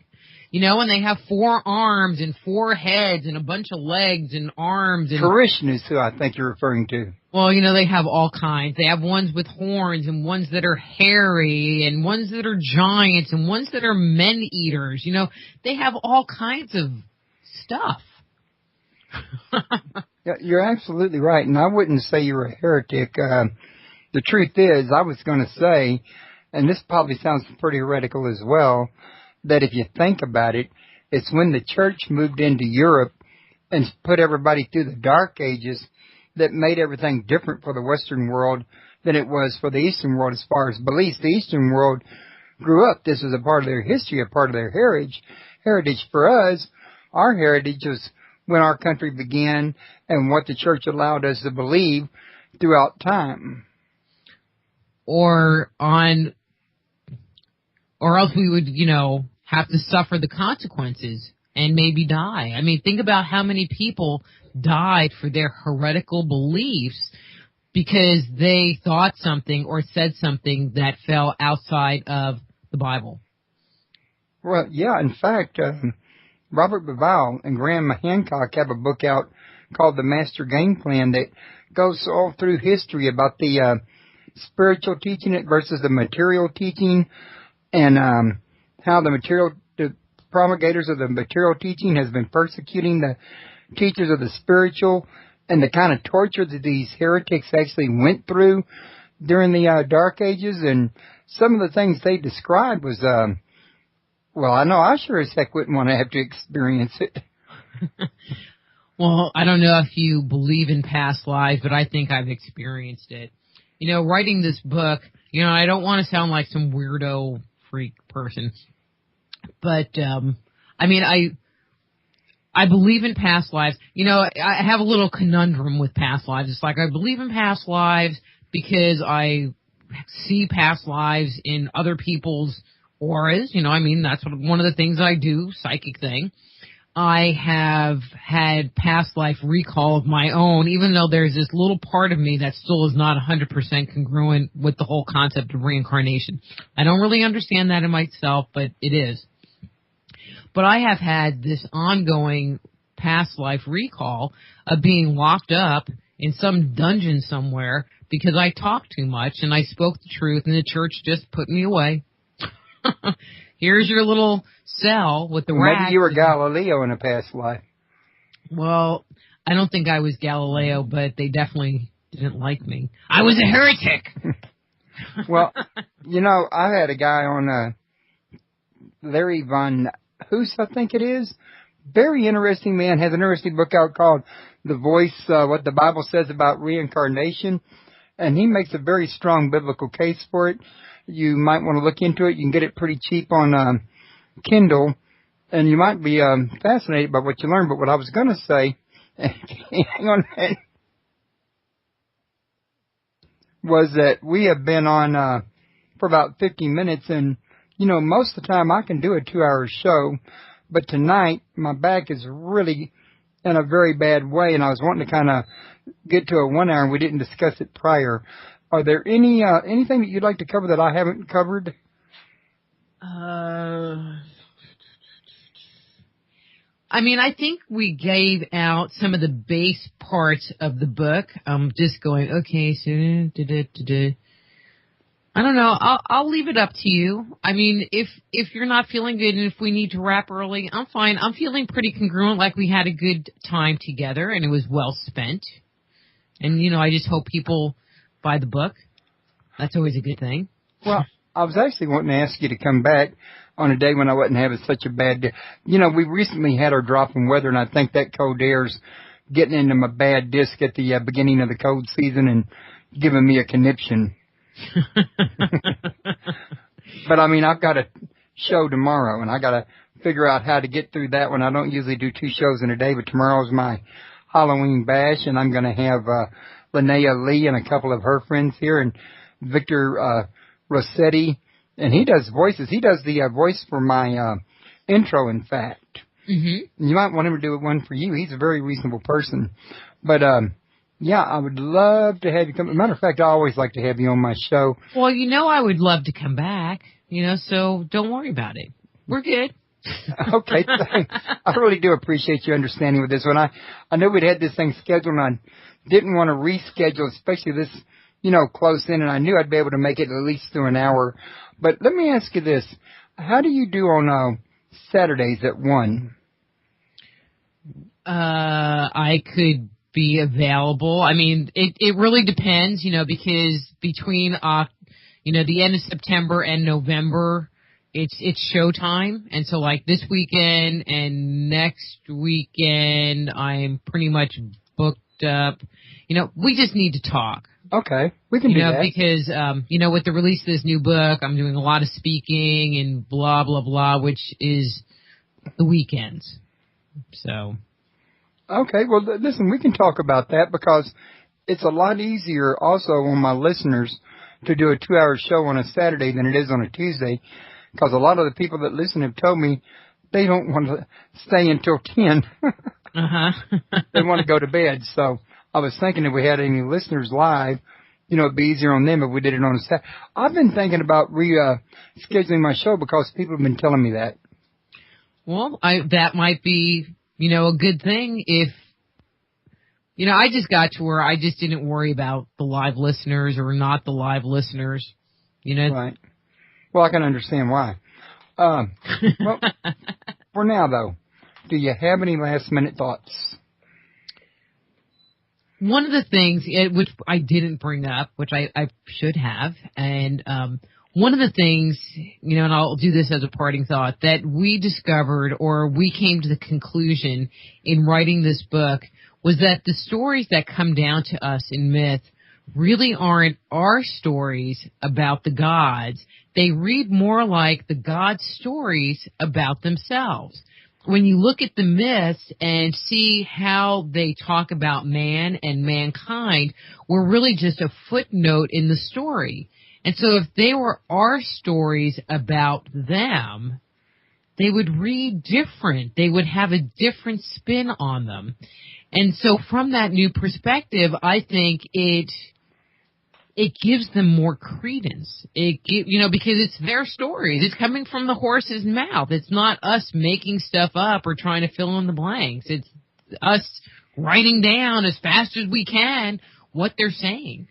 And they have 4 arms and 4 heads and a bunch of legs and arms. And Krishna is who I think you're referring to. Well, they have all kinds. They have ones with horns and ones that are hairy and ones that are giants and ones that are men-eaters. They have all kinds of stuff. Yeah, you're absolutely right, and I wouldn't say you're a heretic. The truth is, I was going to say, and this probably sounds pretty heretical as well, that if you think about it, it's when the church moved into Europe and put everybody through the Dark Ages that made everything different for the Western world than it was for the Eastern world as far as beliefs. The Eastern world grew up. This was a part of their history, a part of their heritage. Heritage for us, our heritage was when our country began and what the church allowed us to believe throughout time. Or else we would, have to suffer the consequences and maybe die. I mean, think about how many people died for their heretical beliefs because they thought something or said something that fell outside of the Bible. Well, yeah, in fact, Robert Bauval and Graham Hancock have a book out called The Master Game Plan that goes all through history about the spiritual teaching versus the material teaching, and how the promulgators of the material teaching has been persecuting the teachers of the spiritual, and the kind of torture that these heretics actually went through during the Dark Ages. And some of the things they described was, well, I know I sure as heck wouldn't want to have to experience it. Well, I don't know if you believe in past lives, but I think I've experienced it. Writing this book, I don't want to sound like some weirdo freak person, but, I believe in past lives. You know, I have a little conundrum with past lives. It's like I believe in past lives because I see past lives in other people's auras. You know, I mean, that's one of the things I do, psychic thing. I have had past life recall of my own, even though there's this little part of me that still is not 100% congruent with the whole concept of reincarnation. I don't really understand that in myself, but it is. But I have had this ongoing past life recall of being locked up in some dungeon somewhere because I talked too much and I spoke the truth and the church just put me away. Here's your little cell with the rats. Maybe you were Galileo in a past life. Well, I don't think I was Galileo, but they definitely didn't like me. I was a heretic. Well, you know, I had a guy on Larry Von Hoos, I think it is. Very interesting man. Has an interesting book out called The Voice, What the Bible Says About Reincarnation. And he makes a very strong biblical case for it. You might want to look into it. You can get it pretty cheap on Kindle. And you might be fascinated by what you learn. But what I was going to say, hang on a minute, was that we have been on for about 50 minutes. And, you know, most of the time I can do a 2-hour show. But tonight, my back is really in a very bad way. And I was wanting to kind of get to a 1 hour, and we didn't discuss it prior. Are there anything that you'd like to cover that I haven't covered? I mean, I think we gave out some of the base parts of the book. I'm just going, okay, so I don't know. I'll leave it up to you. I mean, if you're not feeling good and if we need to wrap early, I'm fine. I'm feeling pretty congruent, like we had a good time together and it was well spent. And, you know, I just hope people buy the book. That's always a good thing. Well, I was actually wanting to ask you to come back on a day when I wasn't having such a bad day. You know, we recently had our drop in weather, and I think that cold air's getting into my bad disc at the beginning of the cold season and giving me a conniption. But, I mean, I've got a show tomorrow, and I got to figure out how to get through that one. I don't usually do 2 shows in a day, but tomorrow's my Halloween bash, and I'm going to have Linnea Lee and a couple of her friends here, and Victor Rossetti, and he does voices. He does the voice for my intro, in fact. Mm-hmm. You might want him to do one for you. He's a very reasonable person. But, yeah, I would love to have you come. As a matter of fact, I always like to have you on my show. Well, you know I would love to come back, you know, so don't worry about it. We're good. Okay, thanks. I really do appreciate your understanding with this one. I know we'd had this thing scheduled, and I didn't want to reschedule, especially this, you know, close in, and I knew I'd be able to make it at least through an hour. But let me ask you this. How do you do on Saturdays at 1? I could be available. I mean, it really depends, you know, because between, you know, the end of September and November, it's showtime. And so like this weekend and next weekend, I'm pretty much booked up. You know, we just need to talk. Okay, we can do that. Because, you know, with the release of this new book, I'm doing a lot of speaking and blah, blah, blah, which is the weekends. So. Okay, well, listen, we can talk about that because it's a lot easier also on my listeners to do a 2-hour show on a Saturday than it is on a Tuesday, because a lot of the people that listen have told me they don't want to stay until 10. They want to go to bed. So I was thinking if we had any listeners live, you know, it'd be easier on them if we did it on a Saturday. I've been thinking about scheduling my show because people have been telling me that. Well, that might be, you know, a good thing if, you know, I just got to where I just didn't worry about the live listeners or not the live listeners, you know. Right. Well, I can understand why. Well, for now, though, do you have any last-minute thoughts? One of the things, which I didn't bring up, which I should have, and one of the things, you know, and I'll do this as a parting thought, that we discovered or we came to the conclusion in writing this book was that the stories that come down to us in myth really aren't our stories about the gods. They read more like the gods' stories about themselves. when you look at the myths and see how they talk about man and mankind, we're really just a footnote in the story. And so if they were our stories about them, they would read different. They would have a different spin on them. And so from that new perspective, I think it gives them more credence. Because it's their stories. It's coming from the horse's mouth. It's not us making stuff up or trying to fill in the blanks. It's us writing down as fast as we can what they're saying.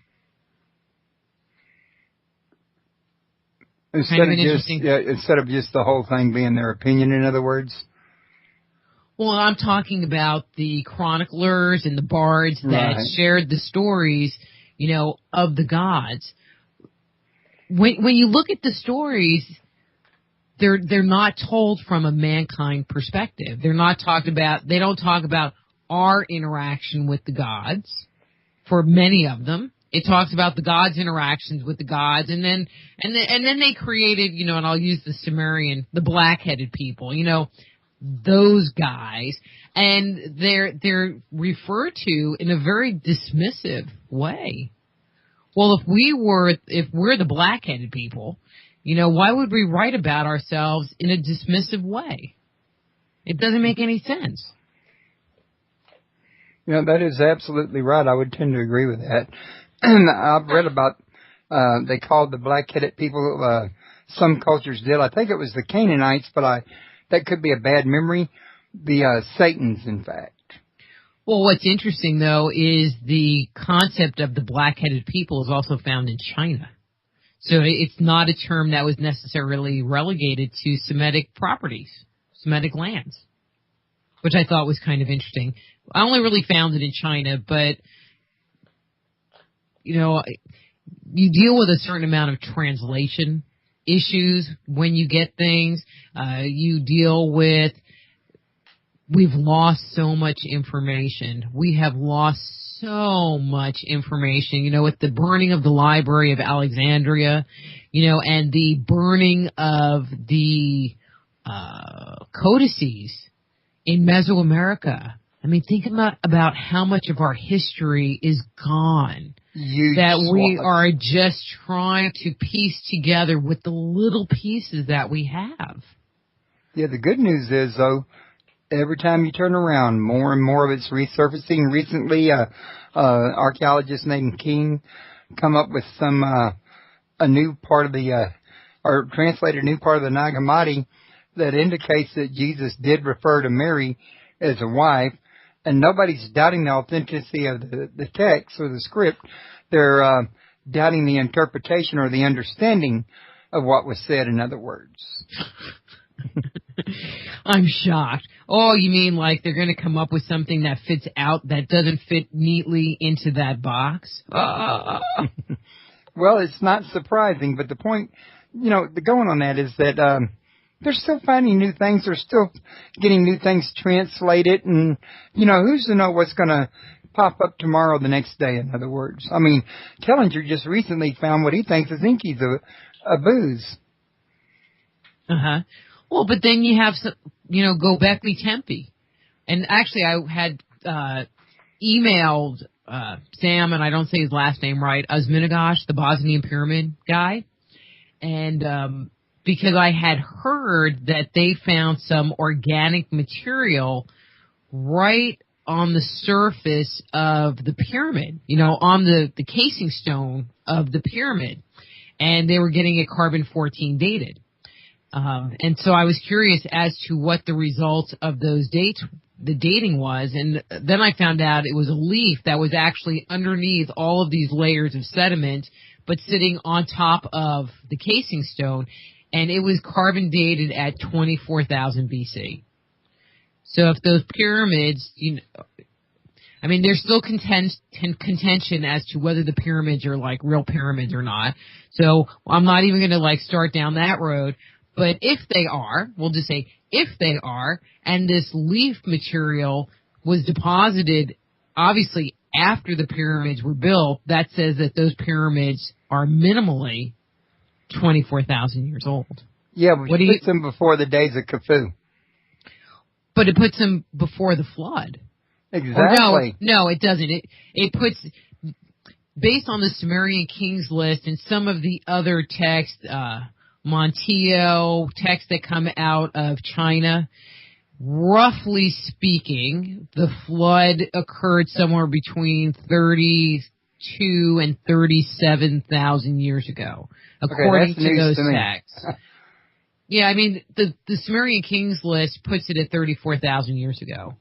Instead of just the whole thing being their opinion, in other words. Well, I'm talking about the chroniclers and the bards that shared the stories, of the gods. When you look at the stories, they're not told from a mankind perspective. They don't talk about our interaction with the gods for many of them. It talks about the gods' interactions with the gods, and then they created, and I'll use the Sumerian, the black-headed people, those guys, and they're referred to in a very dismissive way. Well, if we're the black-headed people, why would we write about ourselves in a dismissive way? It doesn't make any sense. That is absolutely right. I would tend to agree with that. I've read about, they called the black-headed people, some cultures did. I think it was the Canaanites, but that could be a bad memory. The Satans, in fact. Well, what's interesting, though, is the concept of the black-headed people is also found in China. So it's not a term that was necessarily relegated to Semitic properties, Semitic lands, which I thought was kind of interesting. I only really found it in China, but you deal with a certain amount of translation issues when you get things. You deal with, we've lost so much information. We have lost so much information, with the burning of the Library of Alexandria, and the burning of the codices in Mesoamerica. I mean, think about how much of our history is gone. That we are just trying to piece together with the little pieces that we have. Yeah, the good news is, though, every time you turn around, more and more of it's resurfacing. Recently, archaeologist named King come up with a new part of or translated a new part of the Nag Hammadi that indicates that Jesus did refer to Mary as a wife. And nobody's doubting the authenticity of the text or the script. They're doubting the interpretation or the understanding of what was said, in other words. I'm shocked. Oh, you mean like they're going to come up with something that fits out, that doesn't fit neatly into that box? Well, it's not surprising, but the point, going on that is that they're still finding new things. They're still getting new things translated. And, who's to know what's going to pop up tomorrow, the next day, in other words. I mean, Tellinger just recently found what he thinks is Inky's a booze. Uh-huh. Well, but then you have, Gobekli Tepe. And actually, I had emailed Sam, and I don't say his last name right, Azminagosh, the Bosnian pyramid guy. And because I had heard that they found some organic material right on the surface of the pyramid, on the casing stone of the pyramid. And they were getting it carbon-14 dated. And so I was curious as to what the results of those dates, the dating was. And then I found out it was a leaf that was actually underneath all of these layers of sediment, but sitting on top of the casing stone. And it was carbon dated at 24,000 BC. So if those pyramids, there's still contention as to whether the pyramids are like real pyramids or not. So I'm not even going to start down that road. But if they are, we'll just say if they are, and this leaf material was deposited obviously after the pyramids were built, that says that those pyramids are minimally 24,000 years old. Yeah, which puts them before the days of Khufu. But it puts them before the flood. Exactly. No, it doesn't. It puts, based on the Sumerian Kings list and some of the other texts, Montiel texts that come out of China, roughly speaking, the flood occurred somewhere between 32 and 37,000 years ago, according to those texts. Yeah, I mean, the Sumerian Kings list puts it at 34,000 years ago.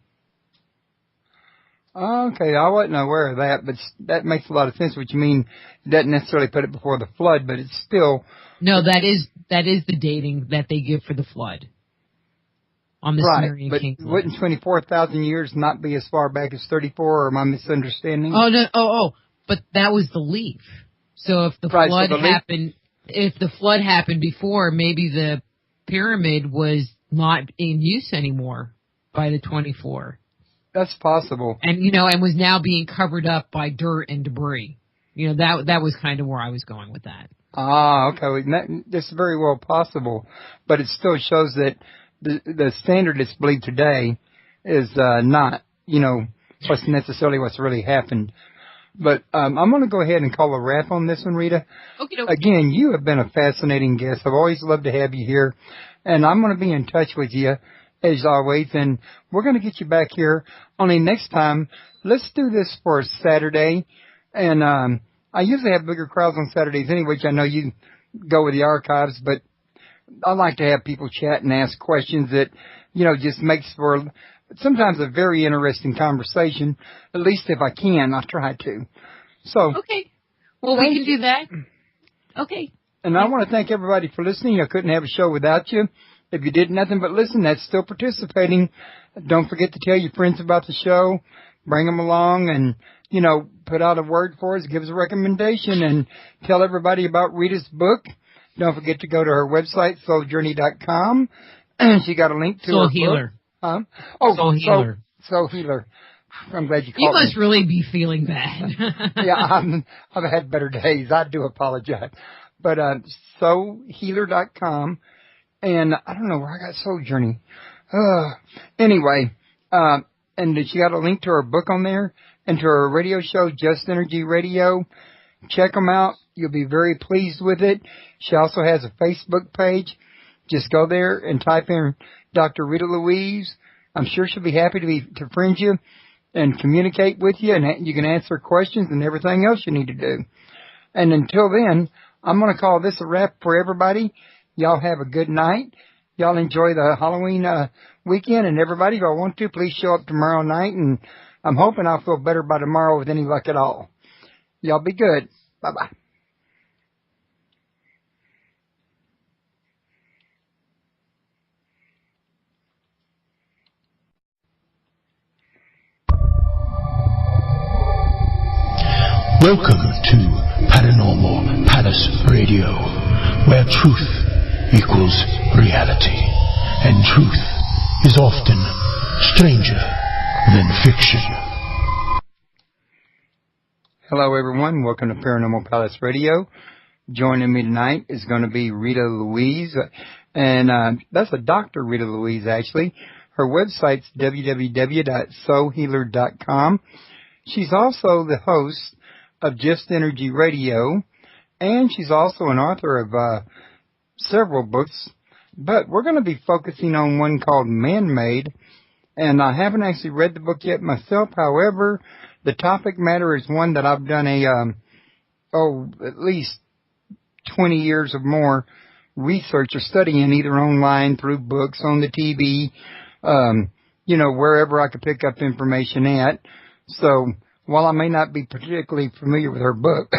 Okay, I wasn't aware of that, but that makes a lot of sense. What you mean, it doesn't necessarily put it before the flood, but it's still... No, that is the dating that they give for the flood on the Sumerian Kings list. Wouldn't 24,000 years not be as far back as 34, or am I misunderstanding? Oh, no, but that was the leaf. So if the flood happened... If the flood happened before, maybe the pyramid was not in use anymore by the 24. That's possible. And, and was now being covered up by dirt and debris. That was kind of where I was going with that. Ah, okay. That's very well possible. But it still shows that the standard that's believed today is not, what's really happened. But I'm going to go ahead and call a wrap on this one, Rita. Okay. Again, you have been a fascinating guest. I've always loved to have you here. And I'm going to be in touch with you, as always. And we're going to get you back here. Only next time, let's do this for Saturday. And I usually have bigger crowds on Saturdays anyway, which I know you go with the archives. But I like to have people chat and ask questions that, just makes for... sometimes a very interesting conversation. At least if I can, I'll try to. So okay. Well, we can do that. Okay. And I want to thank everybody for listening. I couldn't have a show without you. If you did nothing but listen, that's still participating. Don't forget to tell your friends about the show. Bring them along and, put out a word for us. Give us a recommendation and tell everybody about Rita's book. Don't forget to go to her website, souljourney.com. She got a link to her Healer. book. Soul Healer. Soul Healer. I'm glad you called me. You must really be feeling bad. Yeah, I've had better days. I do apologize. But soulhealer.com. And I don't know where I got Soul Journey. Anyway, and she got a link to her book on there and to her radio show, Just Energy Radio. Check them out. You'll be very pleased with it. She also has a Facebook page. Just go there and type in Dr. Rita Louise. I'm sure she'll be happy to friend you and communicate with you, and you can answer questions and everything else you need to do. And until then, I'm going to call this a wrap for everybody. Y'all have a good night. Y'all enjoy the Halloween weekend, and everybody, if y'all want to, please show up tomorrow night, and I'm hoping I'll feel better by tomorrow with any luck at all. Y'all be good. Bye-bye. Welcome to Paranormal Palace Radio, where truth equals reality, and truth is often stranger than fiction. Hello, everyone. Welcome to Paranormal Palace Radio. Joining me tonight is going to be Rita Louise, and that's a Dr. Rita Louise, actually. Her website's www.soulhealer.com. She's also the host of Just Energy Radio, and she's also an author of several books, but we're going to be focusing on one called Man-Made, and I haven't actually read the book yet myself. However, the topic matter is one that I've done at least 20 years or more research or studying, either online, through books, on the TV, wherever I could pick up information at. So while I may not be particularly familiar with her book,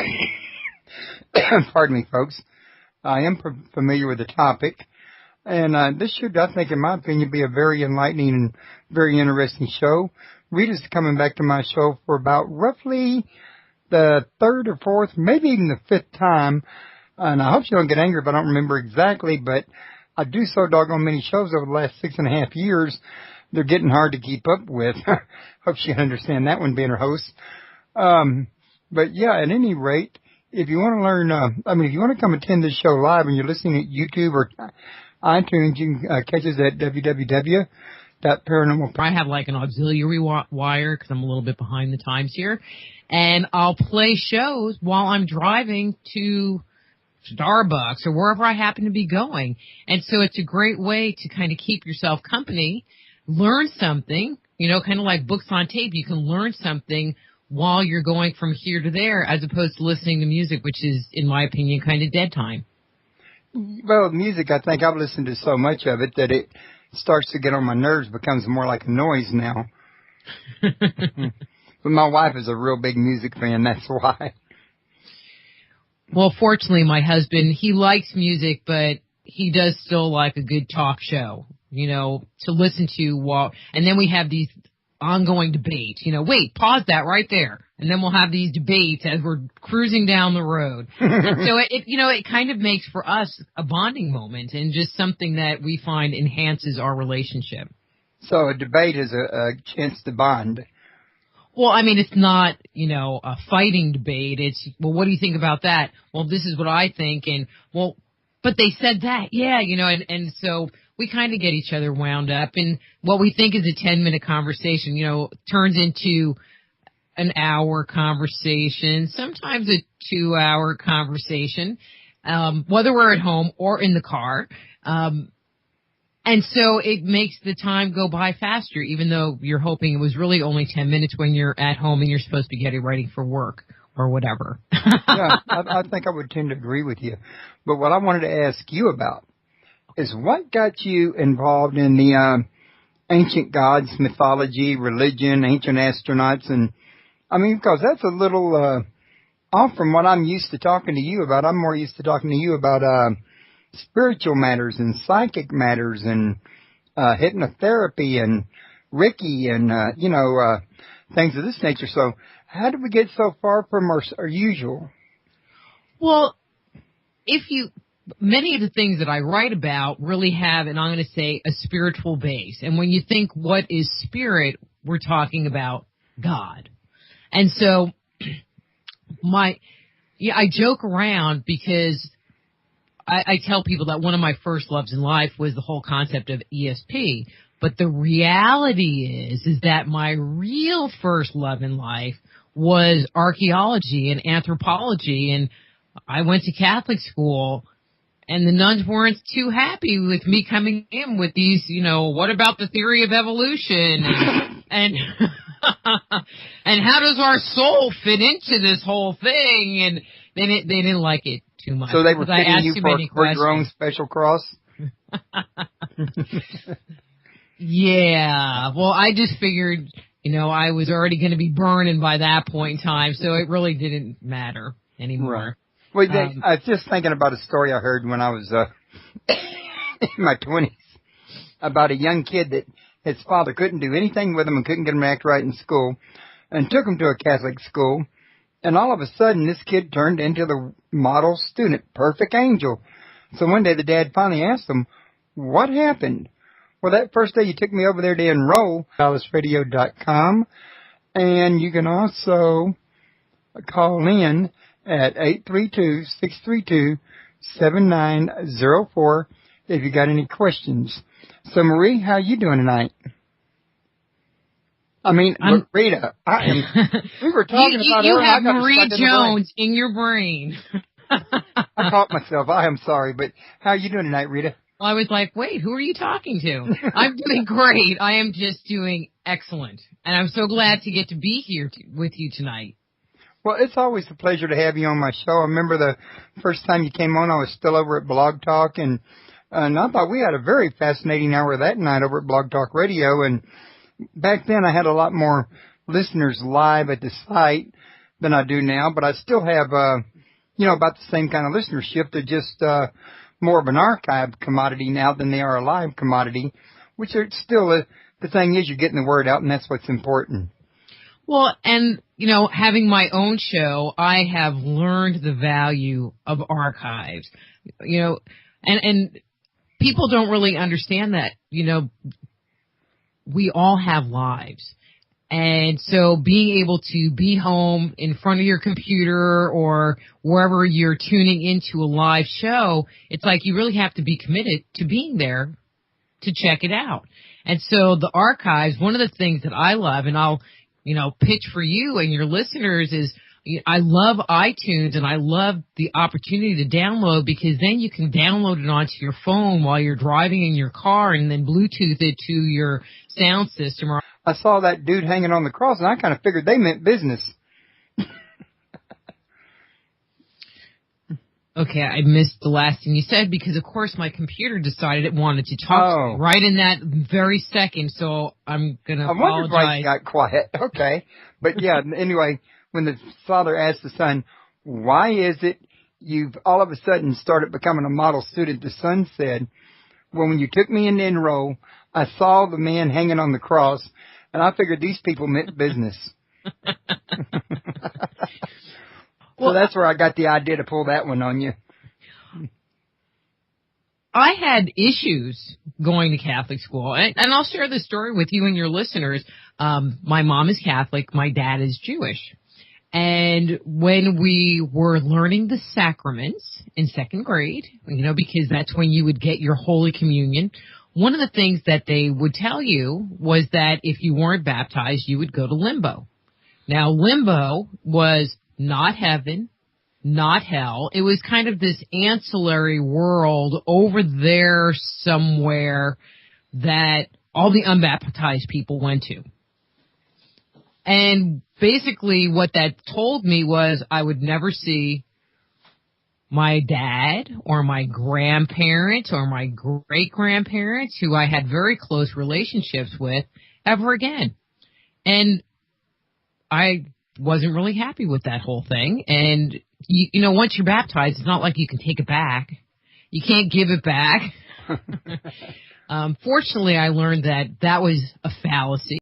pardon me, folks, I am familiar with the topic. And this should, I think, in my opinion, be a very enlightening and very interesting show. Rita's coming back to my show for about roughly the third or fourth, maybe even the fifth time. And I hope she don't get angry if I don't remember exactly, but I do so doggone many shows over the last 6.5 years. They're getting hard to keep up with. Hope she can understand that one, being her host. But yeah, at any rate, if you want to learn, if you want to come attend this show live and you're listening at YouTube or iTunes, you can catch us at www.soulhealer.com. That paranormal. I have like an auxiliary wire because I'm a little bit behind the times here. And I'll play shows while I'm driving to Starbucks or wherever I happen to be going. And so it's a great way to kind of keep yourself company, learn something, kind of like books on tape. You can learn something while you're going from here to there as opposed to listening to music, which is, in my opinion, kind of dead time. Well, music, I think I've listened to so much of it that it starts to get on my nerves, becomes more like a noise now. But my wife is a real big music fan, that's why. Well, fortunately, my husband, he likes music, but he does still like a good talk show, to listen to and then we have these ongoing debates, wait, pause that right there. And then we'll have these debates as we're cruising down the road. And so it kind of makes for us a bonding moment and just something that we find enhances our relationship. So a debate is a chance to bond. Well, I mean, it's not, a fighting debate. It's, well, what do you think about that? Well, this is what I think. And, well, but they said that. Yeah, and so we kind of get each other wound up. And what we think is a 10-minute conversation, turns into an hour conversation, sometimes a 2-hour conversation, whether we're at home or in the car. And so it makes the time go by faster, even though you're hoping it was really only 10 minutes when you're at home and you're supposed to be getting ready for work or whatever. Yeah, I think I would tend to agree with you. But what I wanted to ask you about is what got you involved in the ancient gods, mythology, religion, ancient astronauts, and because that's a little off from what I'm used to talking to you about. I'm more used to talking to you about spiritual matters and psychic matters and hypnotherapy and Reiki and, things of this nature. So how did we get so far from our usual? Well, many of the things that I write about really have, and I'm going to say, a spiritual base. And when you think what is spirit, we're talking about God. And so I joke around because I tell people that one of my first loves in life was the whole concept of ESP. But the reality is that my real first love in life was archaeology and anthropology. And I went to Catholic school, and the nuns weren't too happy with me coming in with these, what about the theory of evolution? And and how does our soul fit into this whole thing? And they didn't like it too much. So they were fitting you for your own special cross? Yeah. Well, I just figured, I was already going to be burning by that point in time, so it really didn't matter anymore. Right. Well, I was just thinking about a story I heard when I was in my 20s about a young kid that his father couldn't do anything with him and couldn't get him to act right in school and took him to a Catholic school. And all of a sudden, this kid turned into the model student, perfect angel. So one day the dad finally asked him, what happened? Well, that first day you took me over there to enroll, DallasRadio.com. And you can also call in at 832-632-7904 if you got any questions. So, Marie, how you doing tonight? Rita, we were talking about you her. You have Marie Jones in your brain. I caught myself. I am sorry, but how are you doing tonight, Rita? Well, I was like, wait, who are you talking to? I'm doing great. I am just doing excellent. And I'm so glad to get to be here with you tonight. Well, it's always a pleasure to have you on my show. I remember the first time you came on, I was still over at Blog Talk, and I thought we had a very fascinating hour that night over at Blog Talk Radio. And back then I had a lot more listeners live at the site than I do now, but I still have, about the same kind of listenership. They're just more of an archive commodity now than they are a live commodity, which are still, the thing is you're getting the word out, and that's what's important. Well, and, having my own show, I have learned the value of archives, and people don't really understand that, we all have lives. And so being able to be home in front of your computer or wherever you're tuning into a live show, it's like you really have to be committed to being there to check it out. And so the archives, one of the things that I love, and I'll, pitch for you and your listeners is, I love iTunes and I love the opportunity to download, because then you can download it onto your phone while you're driving in your car and then Bluetooth it to your sound system. I saw that dude hanging on the cross and I kind of figured they meant business. Okay, I missed the last thing you said because, of course, my computer decided it wanted to talk to me right in that very second, so I'm going to apologize. I wondered why you got quiet. Okay. But, yeah, anyway, when the father asked the son, why is it you've all of a sudden started becoming a model student, the son said, well, when you took me in to enroll, I saw the man hanging on the cross, and I figured these people meant business. So that's where I got the idea to pull that one on you. I had issues going to Catholic school, and I'll share this story with you and your listeners. My mom is Catholic. My dad is Jewish. And when we were learning the sacraments in second grade, because that's when you would get your Holy Communion, one of the things that they would tell you was that if you weren't baptized, you would go to limbo. Now, limbo was not heaven, not hell. It was kind of this ancillary world over there somewhere that all the unbaptized people went to. And basically what that told me was I would never see my dad or my grandparents or my great-grandparents, who I had very close relationships with, ever again. And I wasn't really happy with that whole thing. And, once you're baptized, it's not like you can take it back. You can't give it back. Fortunately, I learned that was a fallacy.